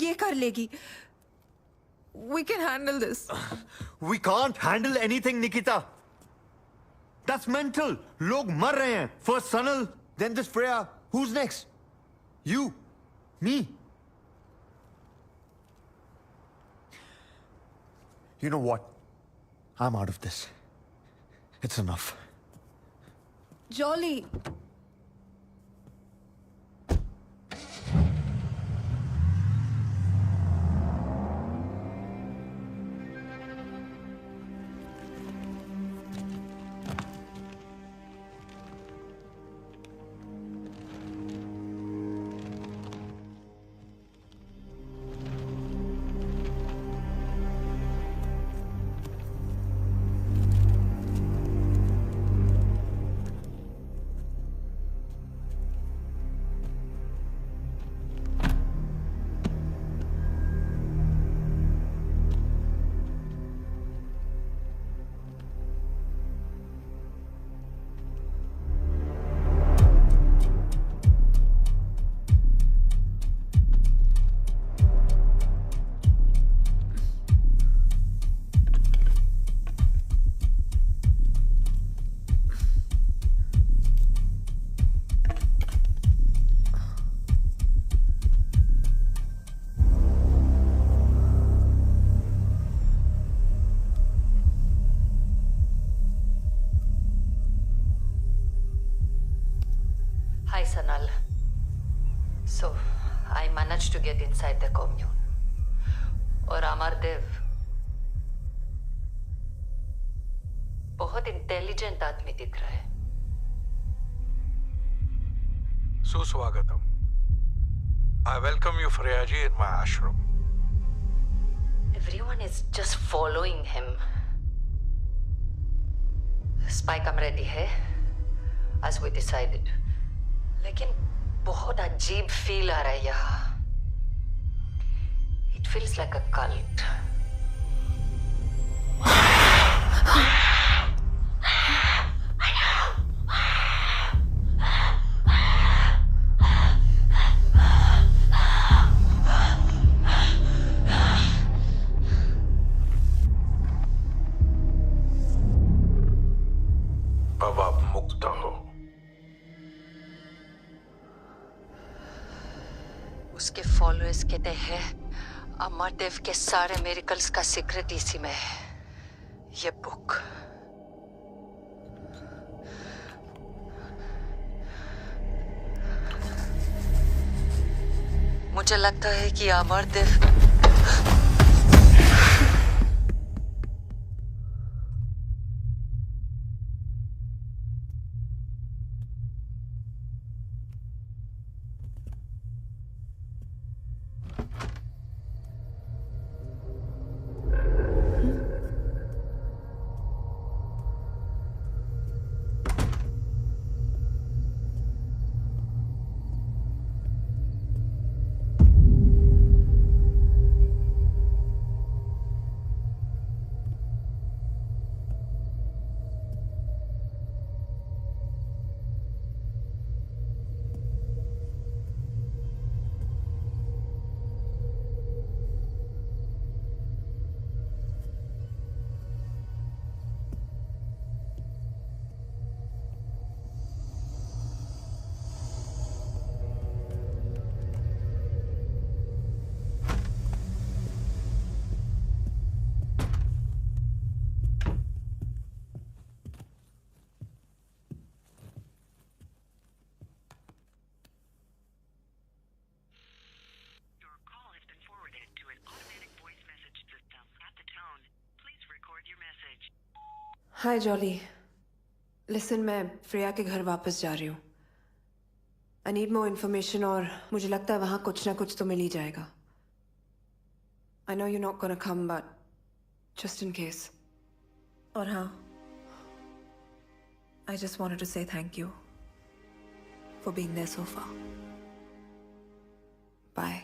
ये कर लेगी? We can handle this. We can't handle anything, Nikita. That's mental. लोग मर रहे हैं. First Sanal, then this Freya. Who's next? You. Me. You know what? I'm out of this. It's enough. Jolly. Sanal. So, I managed to get inside the commune. और अमरदेव बहुत intelligent आदमी दिख रहा है. सुस्वागतम. I welcome you, Freyaji, in my ashram. Everyone is just following him. Spy cam ready है, as we decided. लेकिन बहुत अजीब फील आ रहा है यहाँ. It feels like a cult. अब आप मुक्त हो. उसके फॉलोअर्स कहते हैं अमरदेव के सारे मिरेकल्स का सीक्रेट इसी में है. ये बुक. मुझे लगता है कि अमरदेव हाय जॉली. लिसन, मैं फ्रेया के घर वापस जा रही हूँ. आई नीड मोर इन्फॉर्मेशन और मुझे लगता है वहाँ कुछ ना कुछ तो मिल ही जाएगा. I know you not gonna come but just in case. और हाँ, I just wanted to say thank you for being there so far. Bye.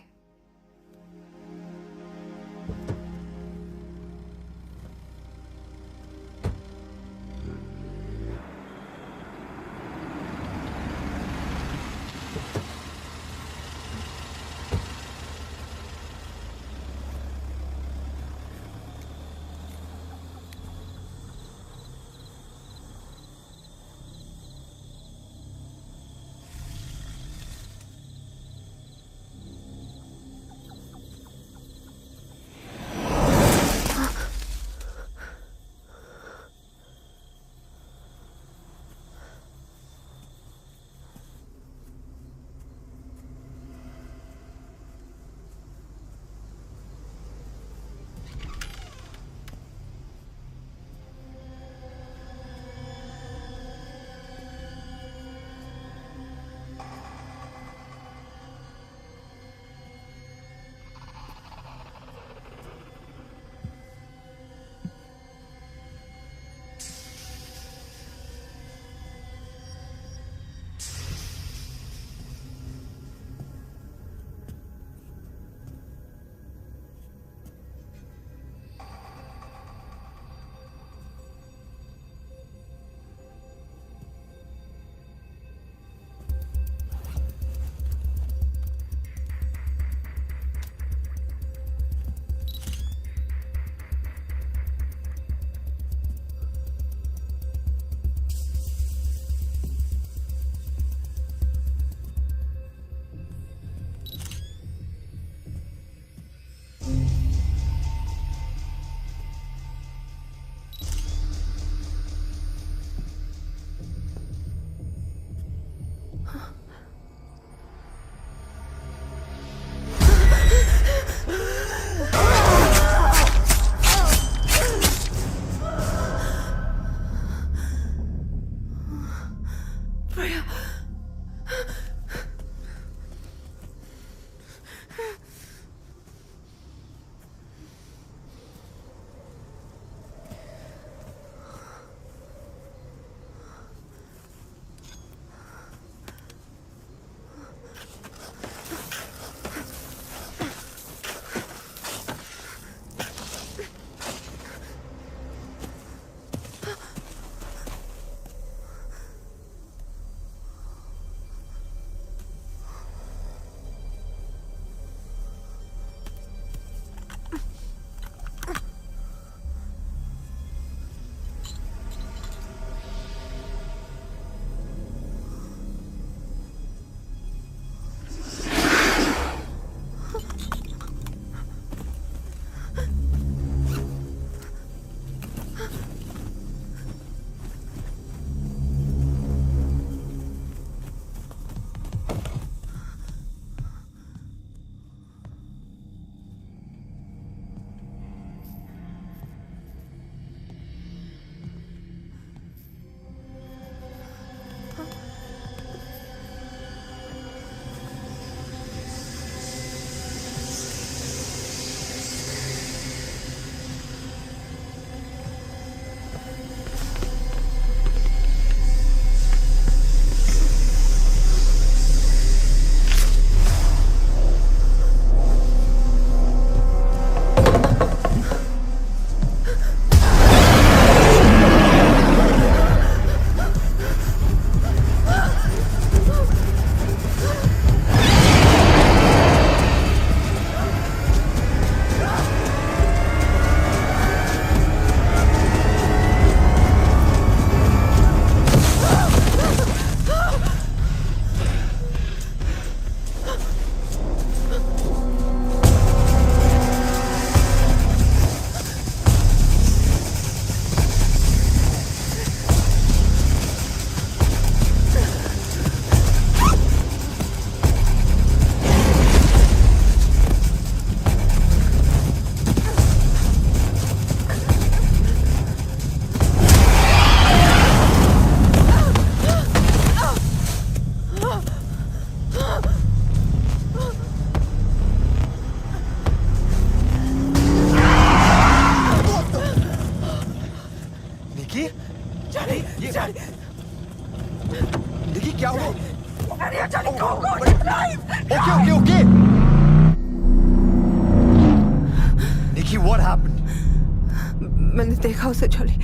मैंने देखा उसे जॉली।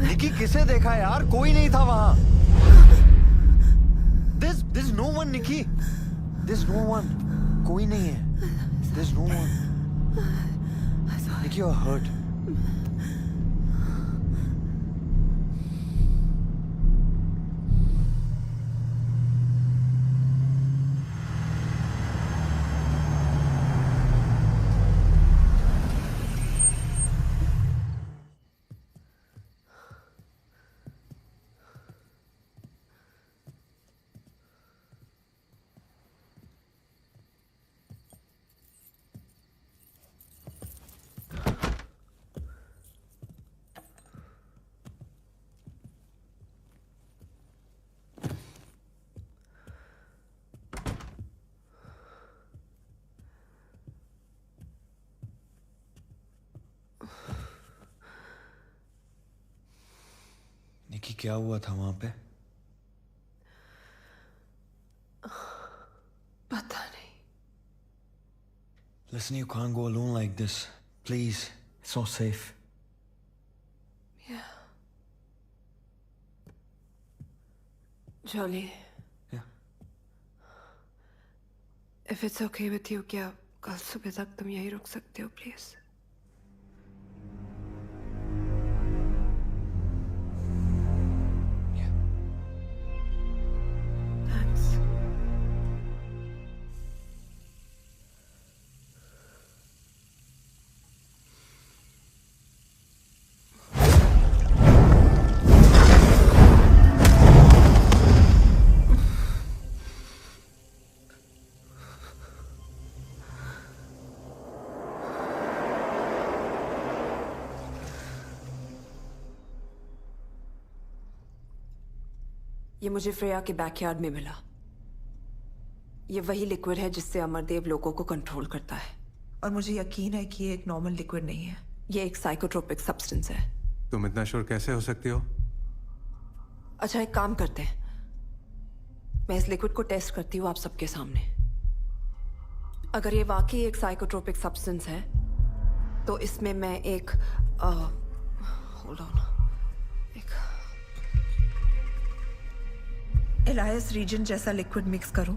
निकी किसे देखा यार? कोई नहीं था वहां। There's no one, Nikki. There's no one. कोई नहीं है। There's no one. Nikki, you're hurt. निकी, क्या हुआ था वहां पे? पता नहीं। Listen, you can't go alone like this. Please, it's not safe. Yeah. Jolly. Yeah. If it's okay with you, क्या कल सुबह तक तुम यहीं रुक सकते हो, प्लीज? ये मुझे फ्रेया के बैकयार्ड में मिला। ये वही लिक्विड है जिससे अमरदेव लोगों को कंट्रोल करता है, और मुझे यकीन है कि ये एक नॉर्मल लिक्विड नहीं है। ये एक साइकोट्रोपिक सब्सटेंस है। तुम इतना श्योर कैसे हो सकती हो? अच्छा, एक काम करते हैं, मैं इस लिक्विड को टेस्ट करती हूँ आप सबके सामने। अगर ये वाकई एक साइकोट्रोपिक सब्सटेंस है तो इसमें मैं एक होल्ड ऑन, एलायस रीजन जैसा लिक्विड मिक्स करूं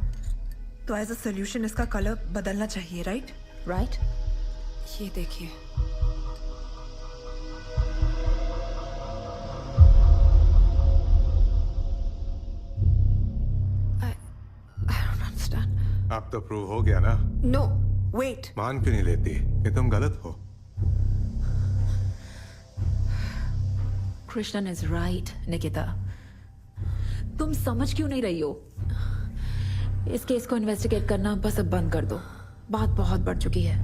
तो एज अ सोल्यूशन इसका कलर बदलना चाहिए, राइट? राइट। ये देखिए, I don't understand. अब तो प्रूव हो गया ना? No, wait. मान क्यों नहीं लेती कि तुम गलत हो? Krishnan is right, Nikita. तुम समझ क्यों नहीं रही हो? इस केस को इन्वेस्टिगेट करना बस अब बंद कर दो। बात बहुत बढ़ चुकी है।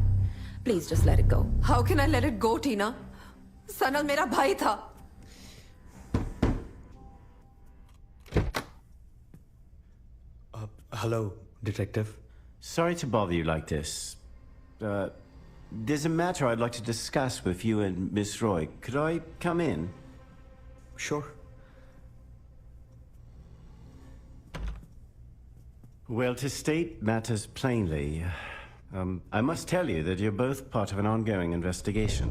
Please just let it go. How can I let it go, Tina? Sanal मेरा भाई था। Hello, detective. Sorry to bother you like this. There's a matter I'd like to discuss with you and Miss Roy. Could I come in? Sure. Well, to state matters plainly, I must tell you that you're both part of an ongoing investigation.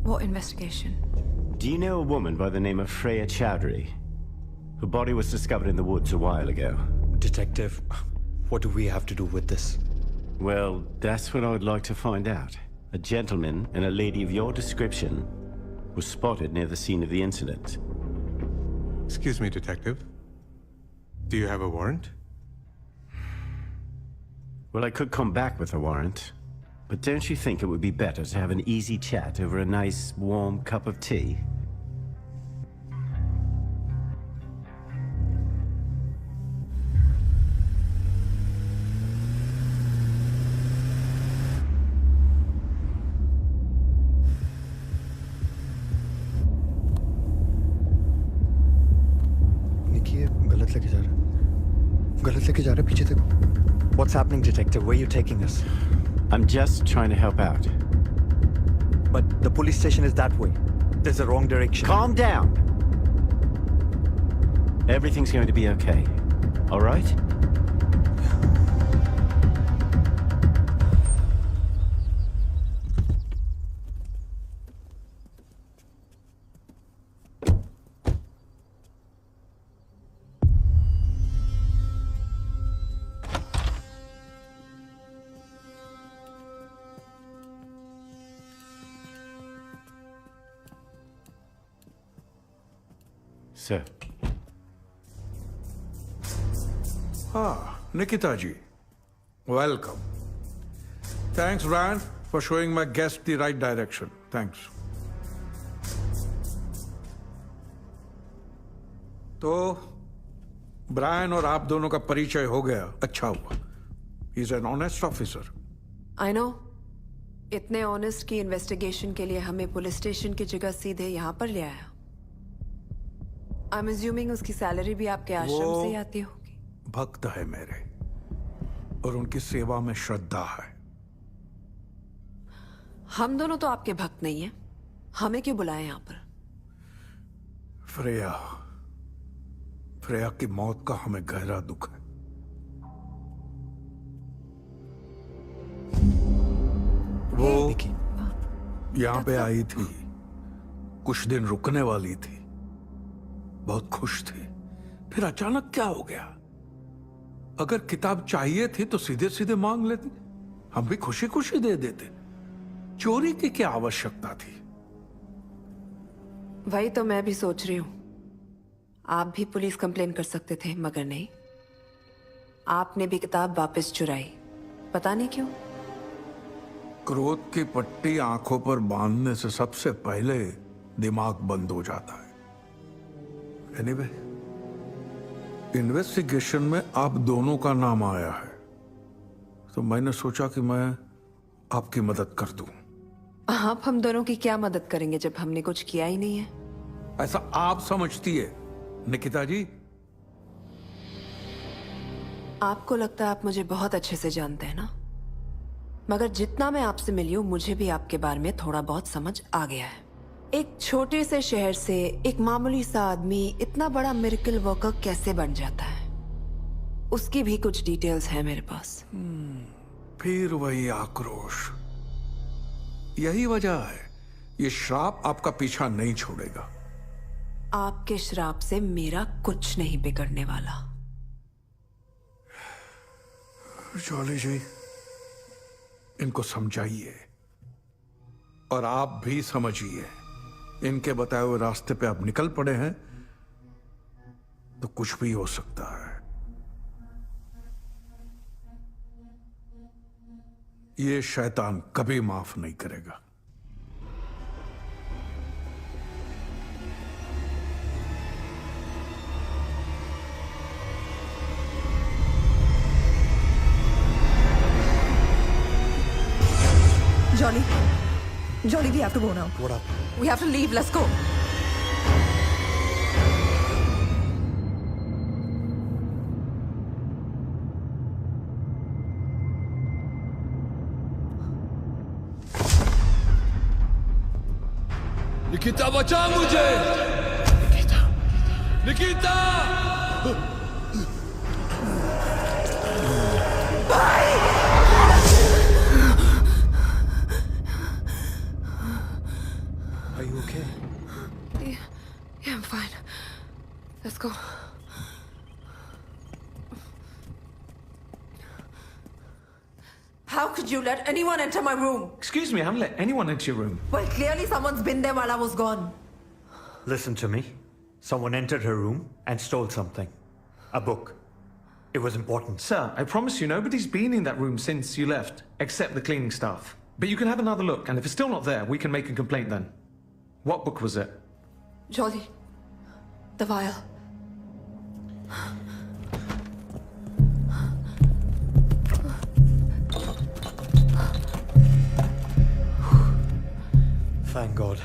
What investigation? Do you know a woman by the name of Freya Chowdhury? Her body was discovered in the woods a while ago. Detective, what do we have to do with this? Well, that's what I would like to find out. A gentleman and a lady of your description was spotted near the scene of the incident. Excuse me, detective. Do you have a warrant? Well, I could come back with a warrant, but don't you think it would be better to have an easy chat over a nice, warm cup of tea? निकी, ये गलत लेके जा रहा है। गलत लेके जा रहा है, पीछे तक। What's happening, detective? Where are you taking us? I'm just trying to help out. But the police station is that way. There's a wrong direction. Calm down! Everything's going to be okay. All right? sir. Nikita ji, welcome. Thanks, Ryan, for showing my guest the right direction. Thanks. तो Brian और आप दोनों का परिचय हो गया, अच्छा हुआ. He is an honest officer. I know. इतने ऑनेस्ट की इन्वेस्टिगेशन के लिए हमें पुलिस स्टेशन की जगह सीधे यहाँ पर ले आया. आई एम अज्यूमिंग उसकी सैलरी भी आपके आश्रम से ही आती होगी. भक्त है मेरे और उनकी सेवा में श्रद्धा है. हम दोनों तो आपके भक्त नहीं हैं. हमें क्यों बुलाया यहाँ पर? फ्रेया की मौत का हमें गहरा दुख है. वो यहां पे आई थी, कुछ दिन रुकने वाली थी, बहुत खुश थी, फिर अचानक क्या हो गया? अगर किताब चाहिए थी तो सीधे सीधे मांग लेती, हम भी खुशी खुशी दे देते. चोरी की क्या आवश्यकता थी? वही तो मैं भी सोच रही हूं. आप भी पुलिस कंप्लेन कर सकते थे, मगर नहीं. आपने भी किताब वापस चुराई. पता नहीं क्यों. क्रोध की पट्टी आंखों पर बांधने से सबसे पहले दिमाग बंद हो जाता है. एनीवे, इन्वेस्टिगेशन में आप दोनों का नाम आया है, तो मैंने सोचा कि मैं आपकी मदद कर दूं. आप हम दोनों की क्या मदद करेंगे जब हमने कुछ किया ही नहीं है? ऐसा आप समझती है निकिता जी? आपको लगता है आप मुझे बहुत अच्छे से जानते हैं ना, मगर जितना मैं आपसे मिली हूं मुझे भी आपके बारे में थोड़ा बहुत समझ आ गया है. एक छोटे से शहर से एक मामूली सा आदमी इतना बड़ा मिरेकल वर्कर कैसे बन जाता है, उसकी भी कुछ डिटेल्स हैं मेरे पास. फिर वही आक्रोश. यही वजह है ये श्राप आपका पीछा नहीं छोड़ेगा. आपके श्राप से मेरा कुछ नहीं बिगड़ने वाला. जॉली जी, इनको समझाइए और आप भी समझिए. इनके बताए हुए रास्ते पे आप निकल पड़े हैं तो कुछ भी हो सकता है. ये शैतान कभी माफ नहीं करेगा. Jolly, we have to go now. What up? We have to leave. Let's go. Nikita बचा मुझे! Nikita! Are you okay? Yeah, I'm fine. Let's go. How could you let anyone enter my room? Excuse me, I haven't let anyone into your room. Well, clearly someone's been there while I was gone. Listen to me. Someone entered her room and stole something. A book. It was important. Sir, I promise you, nobody's been in that room since you left, except the cleaning staff. But you can have another look, and if it's still not there, we can make a complaint then. What book was it? Jolly. The vial. Thank God.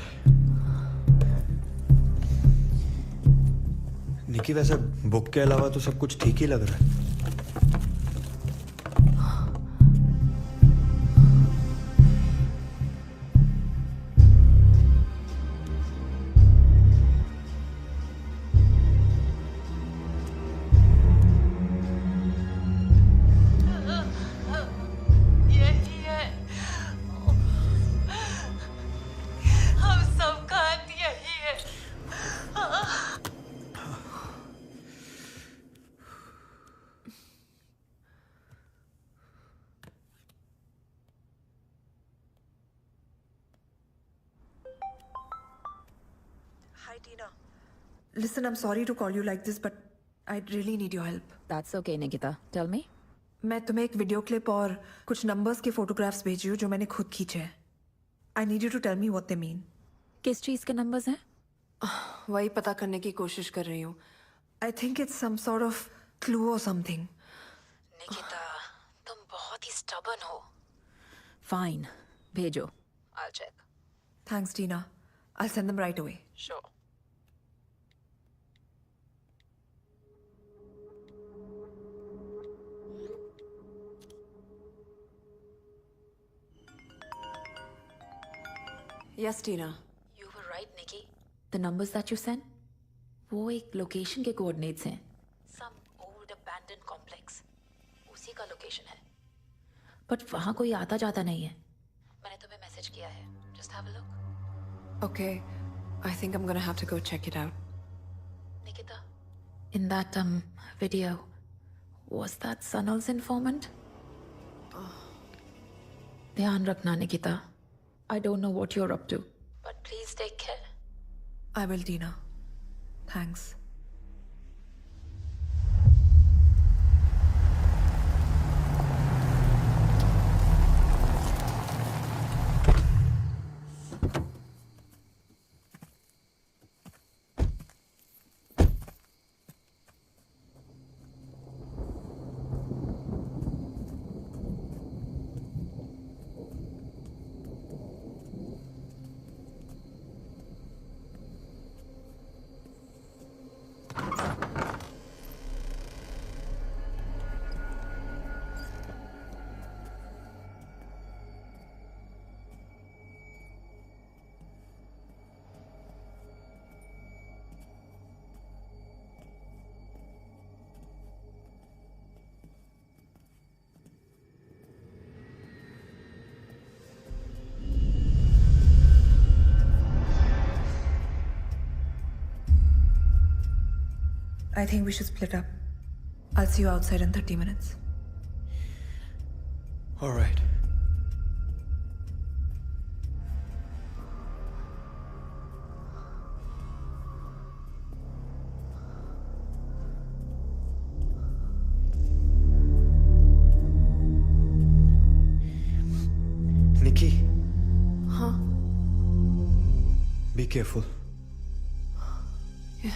निकी, वैसे book के अलावा तो सब कुछ ठीक ही लग रहा है. Hi, Tina. Listen, I'm sorry to call you like this, but I really need your help. That's okay, Nikita. Tell me. मैं तुम्हें एक वीडियो क्लिप और कुछ नंबर्स के फोटोग्राफ्स भेजी हूँ जो मैंने खुद खींचे हैं. I need you to tell me what they mean. किस चीज के नंबर्स हैं? वही पता करने की कोशिश कर रही हूँ. I think it's some sort of clue or something. Nikita, तुम बहुत ही stubborn हो. Fine, भेजो. I'll check. Thanks, Tina. I'll send them right away. Sure. Yes, Tina. You were right, Nikki. The numbers that you sent, वो एक location के coordinates हैं. Some old abandoned complex. उसी का लोकेशन है. But वहाँ कोई आता जाता नहीं है. मैंने तुम्हें मैसेज किया है. Just have a look. Okay. I think I'm gonna have to go check it out. Nikita, in that video, was that Sanal's informant? ध्यान रखना, Nikita. I don't know what you're up to. But please take care. I will, Tina. Thanks. I think we should split up. I'll see you outside in 30 minutes. All right. Nikki. Huh? Be careful. Yeah.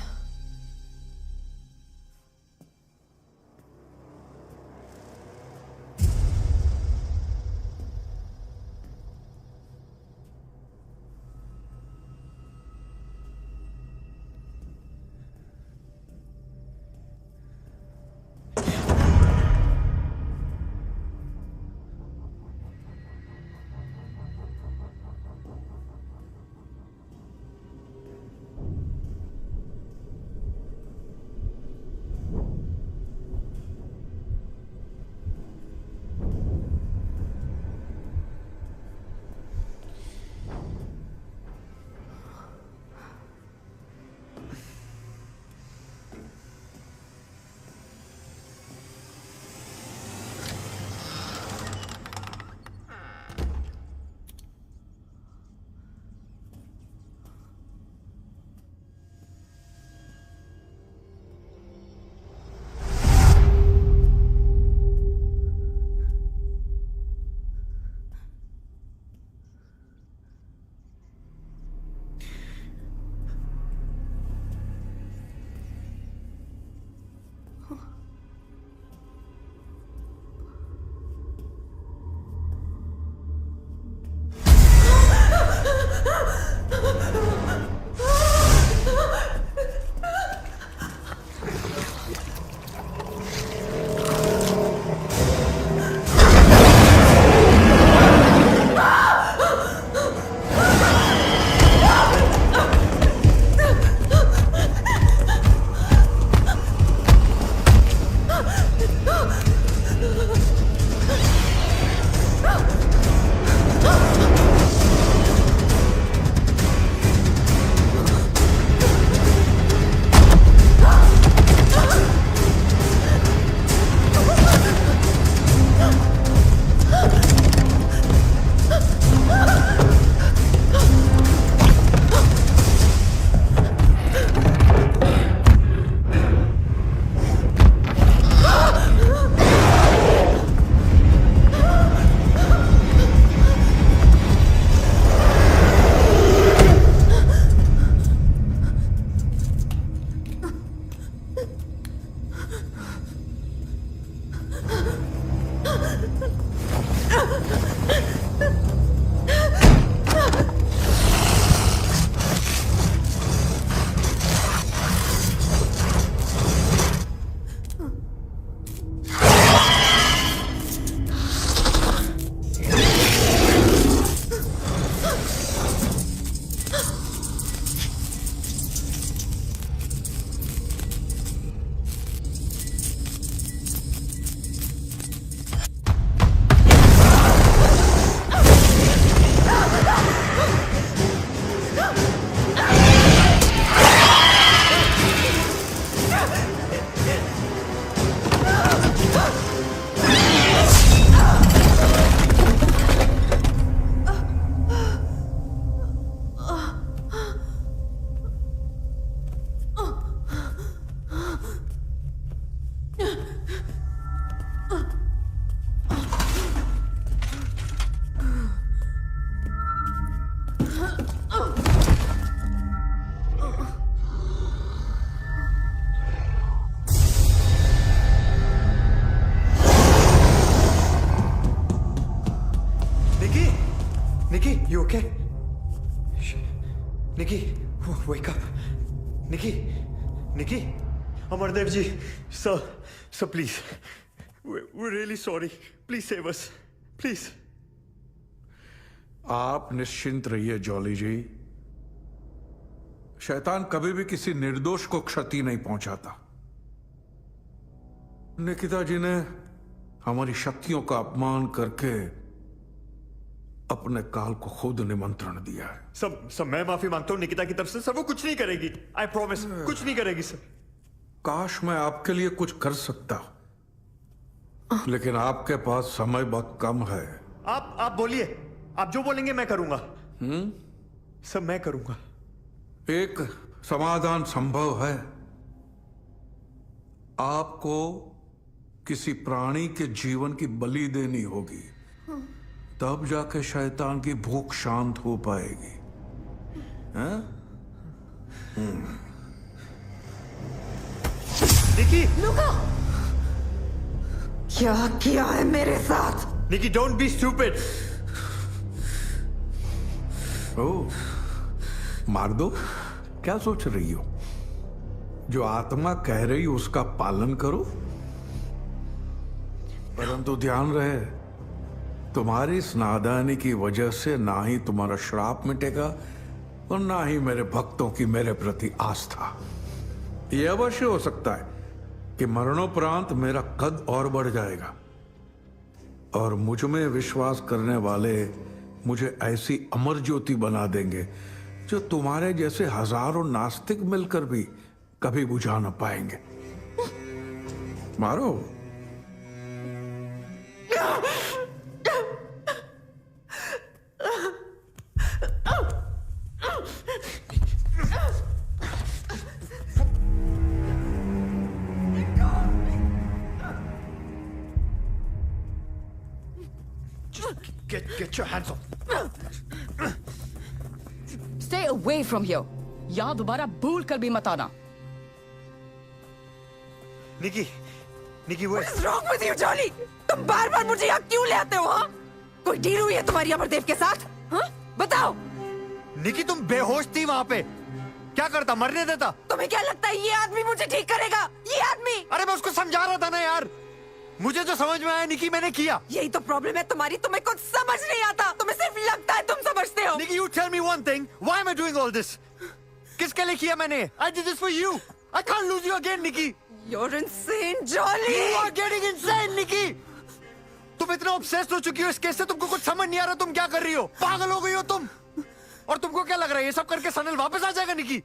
Nikki, you okay? Nikki, wake up. Nikki, Nikki, Amardev ji, sir, please. We're really sorry. Please save us. Please. आप निश्चिंत रहिए jolly जी। शैतान कभी भी किसी निर्दोष को क्षति नहीं पहुंचाता। निकिता जी ने हमारी शक्तियों का अपमान करके अपने काल को खुद निमंत्रण दिया है। सब मैं माफी मांगता हूं निकिता की तरफ से। सर वो कुछ नहीं करेगी। आई प्रॉमिस, कुछ नहीं करेगी सर। काश मैं आपके लिए कुछ कर सकता, लेकिन आपके पास समय बहुत कम है। आप बोलिए, आप जो बोलेंगे मैं करूंगा। सब मैं करूंगा। एक समाधान संभव है। आपको किसी प्राणी के जीवन की बलि देनी होगी, तब जाके शैतान की भूख शांत हो पाएगी। हैं? निकी, लुका, क्या किया है मेरे साथ? निकी, डोंट बी स्टूपिड। ओह, मार दो। क्या सोच रही हो? जो आत्मा कह रही हो उसका पालन करो, परंतु ध्यान रहे, तुम्हारी इस नादानी की वजह से ना ही तुम्हारा श्राप मिटेगा और ना ही मेरे भक्तों की मेरे प्रति आस्था। यह अवश्य हो सकता है कि मरणोपरांत मेरा कद और बढ़ जाएगा और मुझ में विश्वास करने वाले मुझे ऐसी अमर ज्योति बना देंगे जो तुम्हारे जैसे हजारों नास्तिक मिलकर भी कभी बुझा न पाएंगे। मारो। Get your hands off. Stay away from here. यहाँ दोबारा भूल कर भी मत आना। निकी, What is wrong with you, Jolly? तुम बार-बार मुझे यहाँ क्यों ले आते हो? हाँ? कोई डील हुई है तुम्हारी अमरदेव के साथ? हाँ? बताओ। निकी, तुम बेहोश थी वहाँ पे। क्या करता? मरने देता? तुम्हें क्या लगता है ये आदमी मुझे ठीक करेगा? ये आदमी? अरे मैं उसको समझा रहा था ना यार। मुझे जो समझ में आया निकी मैंने किया। यही तो प्रॉब्लम है तुम्हारी, तुम्हें कुछ समझ नहीं आता। तुम्हें सिर्फ लगता है तुम समझते हो। निकी, you tell me one thing. Why am I doing all this? किसके लिए किया मैंने? I did this for you. I can't lose you again, Nikki. You're insane, Jolly. You are getting insane, Nikki. तुम इतना obsessed हो चुकी हो इस केस से, तुमको कुछ समझ नहीं आ रहा तुम क्या कर रही हो। पागल हो गई हो तुम। और तुमको क्या लग रहा है ये सब करके सनल वापस आ जाएगा, निकी?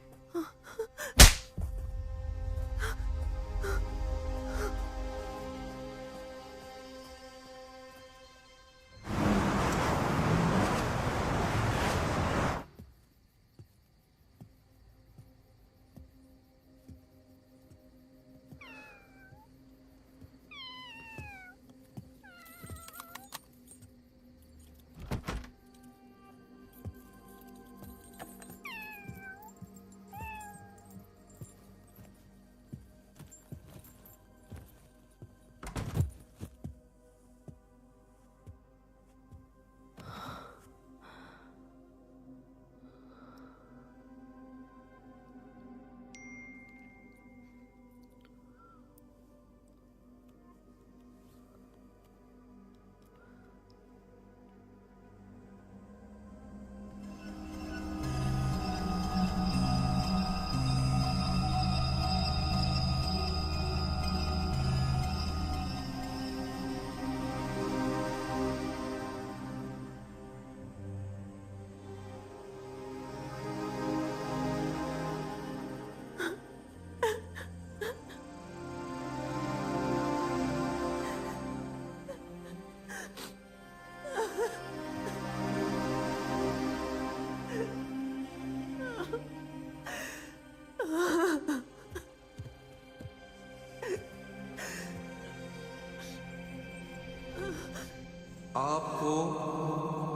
आपको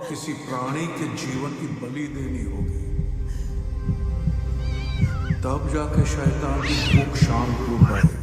किसी प्राणी के जीवन की बलि देनी होगी, तब जाके शैतान की भूख शांत हो पाएगी।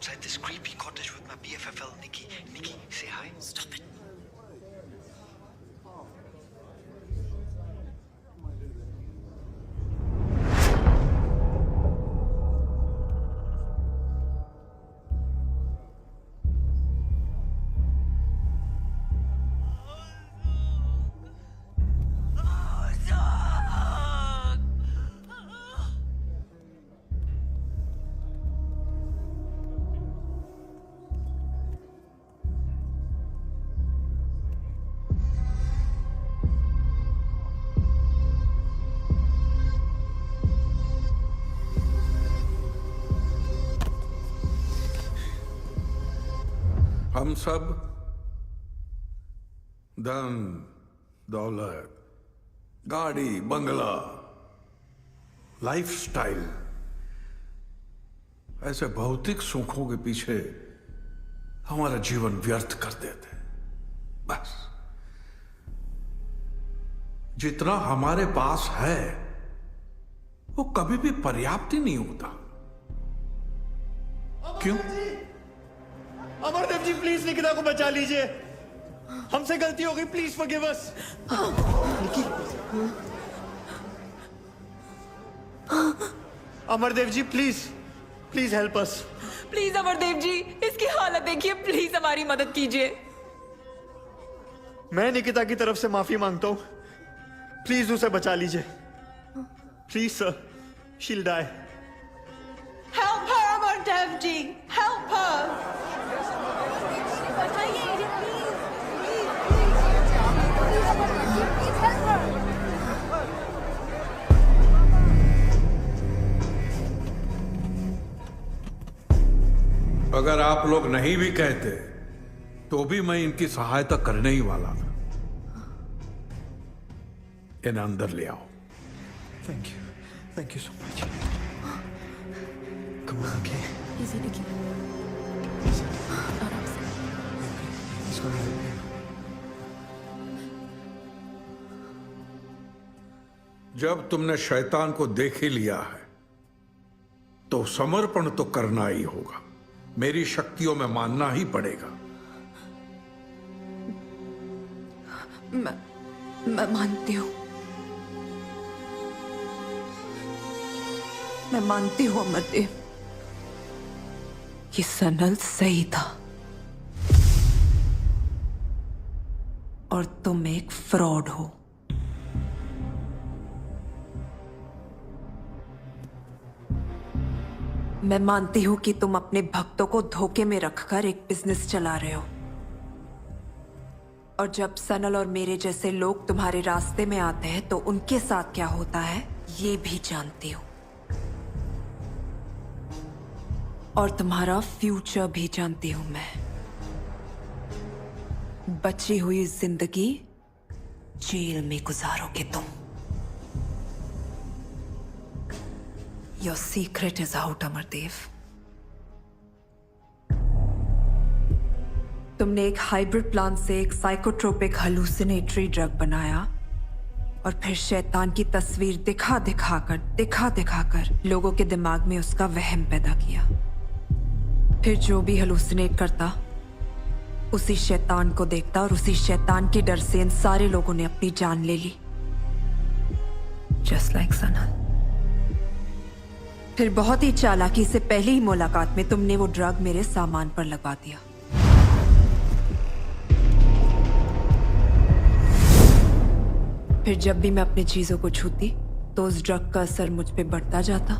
outside this creepy cottage with my BFFL, Nikki. Nikki, say hi. Stop it. हम सब धन दौलत, गाड़ी, बंगला, लाइफस्टाइल, ऐसे भौतिक सुखों के पीछे हमारा जीवन व्यर्थ कर देते हैं। बस जितना हमारे पास है वो कभी भी पर्याप्त ही नहीं होता। क्यों? अमरदेव जी प्लीज निकिता को बचा लीजिए, हमसे गलती हो गई, please forgive us. Amardev ji please please help us. Please Amardev ji, इसकी हालत देखिए, प्लीज हमारी मदद कीजिए। मैं निकिता की तरफ से माफी मांगता हूं, प्लीज उसे बचा लीजिए। Please sir, she'll die. Help her, Amardev ji, help her. अगर आप लोग नहीं भी कहते तो भी मैं इनकी सहायता करने ही वाला था। इन्हें अंदर ले आओ। Thank you so much. Come on, okay. Easy देखिए, आराम से। जब तुमने शैतान को देख ही लिया है तो समर्पण तो करना ही होगा। मेरी शक्तियों में मानना ही पड़ेगा। मैं मानती हूं, मैं मानती हूं अमरदेव, ये सनल सही था और तुम एक फ्रॉड हो। मैं मानती हूं कि तुम अपने भक्तों को धोखे में रखकर एक बिजनेस चला रहे हो, और जब सनल और मेरे जैसे लोग तुम्हारे रास्ते में आते हैं तो उनके साथ क्या होता है ये भी जानती हूं, और तुम्हारा फ्यूचर भी जानती हूं मैं। बची हुई जिंदगी जेल में गुजारोगे तुम। Your secret is out, Amardev. तुमने एक हाइब्रिड प्लांट से एक साइकोट्रोपिक हलुसिनेटरी ड्रग बनाया और फिर शैतान की तस्वीर दिखा दिखाकर लोगों के दिमाग में उसका वहम पैदा किया। फिर जो भी हलुसिनेट करता उसी शैतान को देखता और उसी शैतान के डर से इन सारे लोगों ने अपनी जान ले ली। Just like Sanal. फिर बहुत ही चालाकी से पहली ही मुलाकात में तुमने वो ड्रग मेरे सामान पर लगवा दिया। फिर जब भी मैं अपनी चीजों को छूती तो उस ड्रग का असर मुझ पे बढ़ता जाता।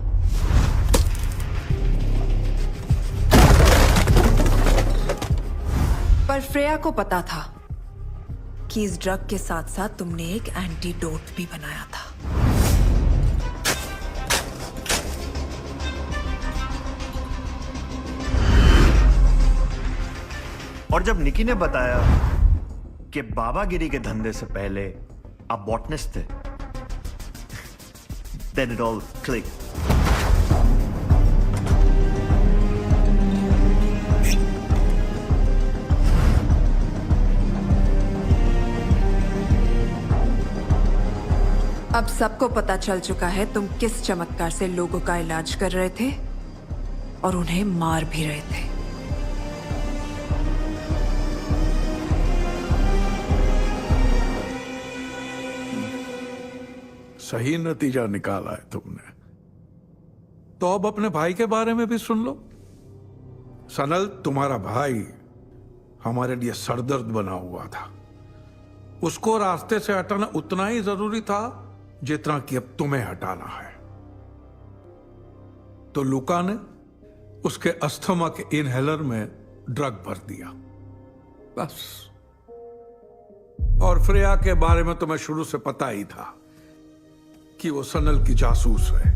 पर फ्रेया को पता था कि इस ड्रग के साथ साथ तुमने एक एंटीडोट भी बनाया था। और जब निकी ने बताया कि बाबागिरी के धंधे से पहले आप बॉटनिस्ट थे, then it all clicked. अब सबको पता चल चुका है तुम किस चमत्कार से लोगों का इलाज कर रहे थे और उन्हें मार भी रहे थे। सही नतीजा निकाला है तुमने। तो अब अपने भाई के बारे में भी सुन लो। सनल, तुम्हारा भाई हमारे लिए सरदर्द बना हुआ था। उसको रास्ते से हटाना उतना ही जरूरी था जितना कि अब तुम्हें हटाना है। तो लुका ने उसके अस्थमा के इनहेलर में ड्रग भर दिया, बस। और फ्रेया के बारे में तुम्हें शुरू से पता ही था कि वो सनल की जासूस है।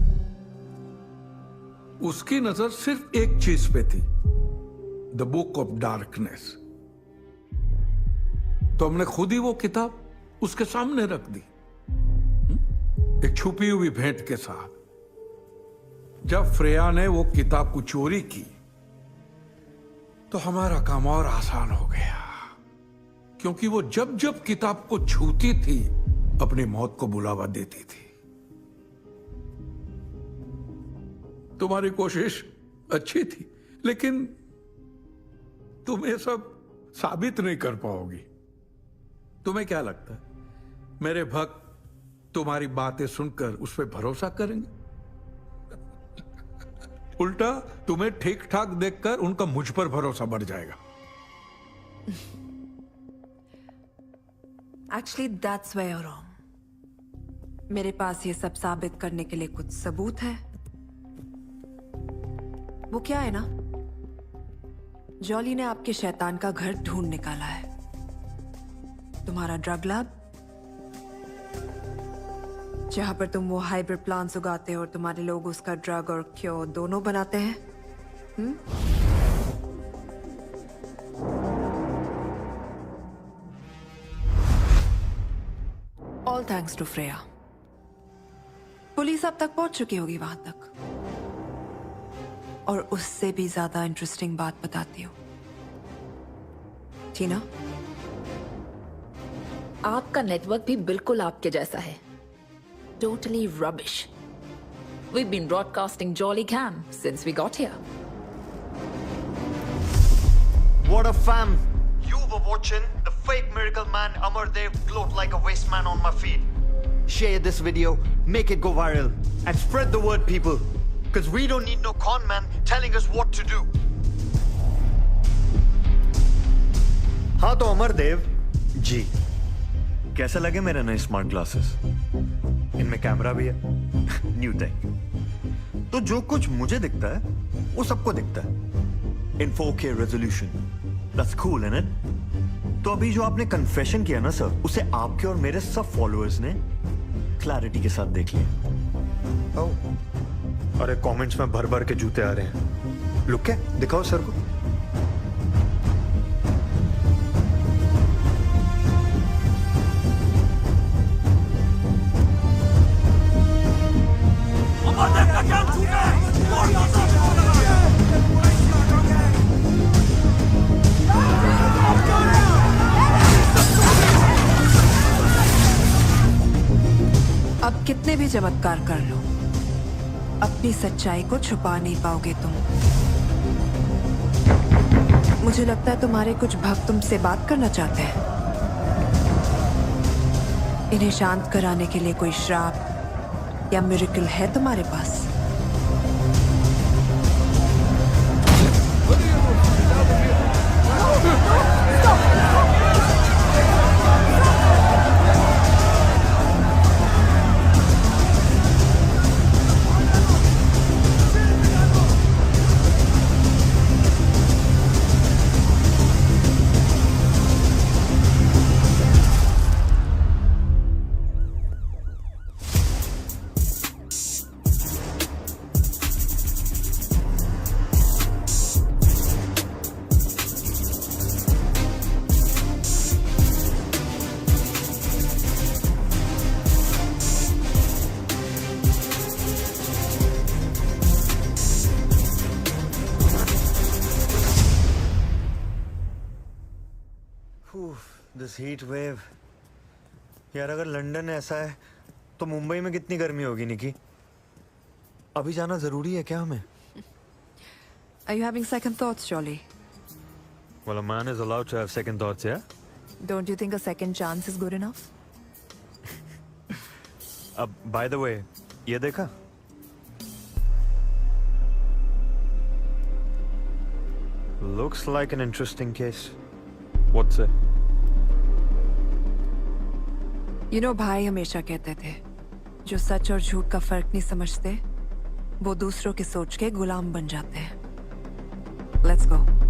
उसकी नजर सिर्फ एक चीज पे थी, द बुक ऑफ डार्कनेस। तो हमने खुद ही वो किताब उसके सामने रख दी, एक छुपी हुई भेंट के साथ। जब फ्रेया ने वो किताब को चोरी की तो हमारा काम और आसान हो गया, क्योंकि वो जब जब किताब को छूती थी अपनी मौत को बुलावा देती थी। तुम्हारी कोशिश अच्छी थी, लेकिन तुम ये सब साबित नहीं कर पाओगी। तुम्हें क्या लगता है मेरे भक्त तुम्हारी बातें सुनकर उस पर भरोसा करेंगे? उल्टा तुम्हें ठीक ठाक देखकर उनका मुझ पर भरोसा बढ़ जाएगा। Actually that's where you wrong. मेरे पास ये सब साबित करने के लिए कुछ सबूत है। वो क्या है ना, जॉली ने आपके शैतान का घर ढूंढ निकाला है। तुम्हारा ड्रग लैब, जहां पर तुम वो हाइब्रिड प्लांट्स उगाते हो और तुम्हारे लोग उसका ड्रग और क्योर दोनों बनाते हैं। All thanks to Freya. Police अब तक पहुंच चुकी होगी वहां तक। और उससे भी ज्यादा इंटरेस्टिंग बात बताती हूँ, टीना। आपका नेटवर्क भी बिल्कुल आपके जैसा है। Totally rubbish. We've been broadcasting Jolly Cam since we got here. What a fam! You were watching the fake miracle man Amardev gloat like a waste man on my feed. Share this video, make it go viral, and spread the word, people. Because we don't need no con man telling us what to do. हाँ तो अमरदेव जी, कैसे लगे मेरे नए smart glasses? इनमें camera भी है, new take. तो जो कुछ मुझे दिखता है वो सबको दिखता है इन 4K रेजोल्यूशन। दैट्स कूल, है ना? तो अभी जो आपने कन्फेशन किया ना सर, उसे आपके और मेरे सब फॉलोअर्स ने क्लैरिटी के साथ देख लिया। अरे कमेंट्स में भर भर के जूते आ रहे हैं। लुक है, दिखाओ सर को। अब कितने भी चमत्कार कर लो, अपनी सच्चाई को छुपा नहीं पाओगे तुम। मुझे लगता है तुम्हारे कुछ भक्त तुमसे बात करना चाहते हैं। इन्हें शांत कराने के लिए कोई श्राप या मिरेकल है तुम्हारे पास? This heat wave. यार अगर लंदन ऐसा है तो मुंबई में कितनी गर्मी होगी निकी? अभी जाना जरूरी है क्या हमें? Are you having second thoughts, Jolly? Well, a man is allowed to have second thoughts, yeah? Don't you think a second chance is good enough? अब बाय द वे, ये देखा? Looks like an interesting case. What's it? You know, भाई हमेशा कहते थे, जो सच और झूठ का फर्क नहीं समझते, वो दूसरों की सोच के गुलाम बन जाते हैं। Let's go.